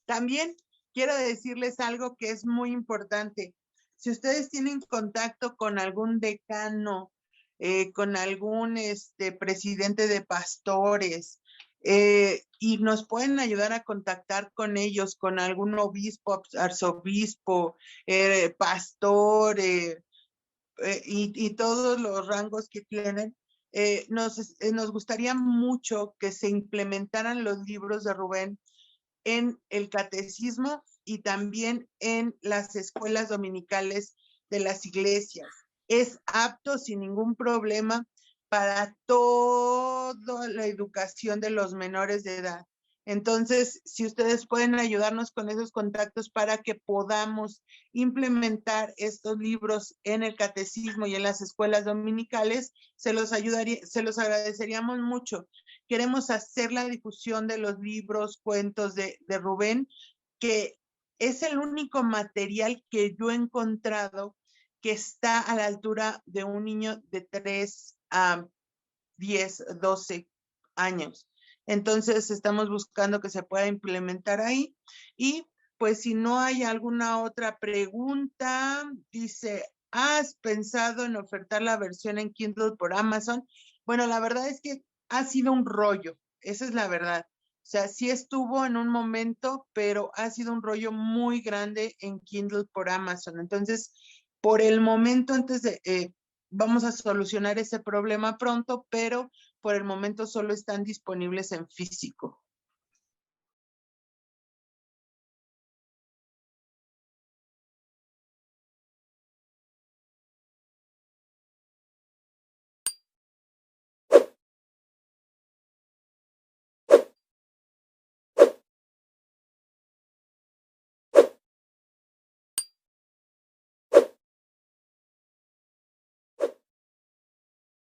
También quiero decirles algo que es muy importante. Si ustedes tienen contacto con algún decano, con algún presidente de pastores, y nos pueden ayudar a contactar con ellos, con algún obispo, arzobispo, pastor, y todos los rangos que tienen, nos gustaría mucho que se implementaran los libros de Rubén en el catecismo y también en las escuelas dominicales de las iglesias. Es apto sin ningún problema para toda la educación de los menores de edad. Entonces, si ustedes pueden ayudarnos con esos contactos para que podamos implementar estos libros en el catecismo y en las escuelas dominicales, se los agradeceríamos mucho. Queremos hacer la difusión de los libros, cuentos de Rubén, que es el único material que yo he encontrado que está a la altura de un niño de 3 a 10, 12 años. Entonces, estamos buscando que se pueda implementar ahí. Y pues si no hay alguna otra pregunta, dice, ¿has pensado en ofertar la versión en Kindle por Amazon? Bueno, la verdad es que ha sido un rollo, esa es la verdad. O sea, sí estuvo en un momento, pero ha sido un rollo muy grande en Kindle por Amazon. Entonces, por el momento, vamos a solucionar ese problema pronto, pero por el momento solo están disponibles en físico.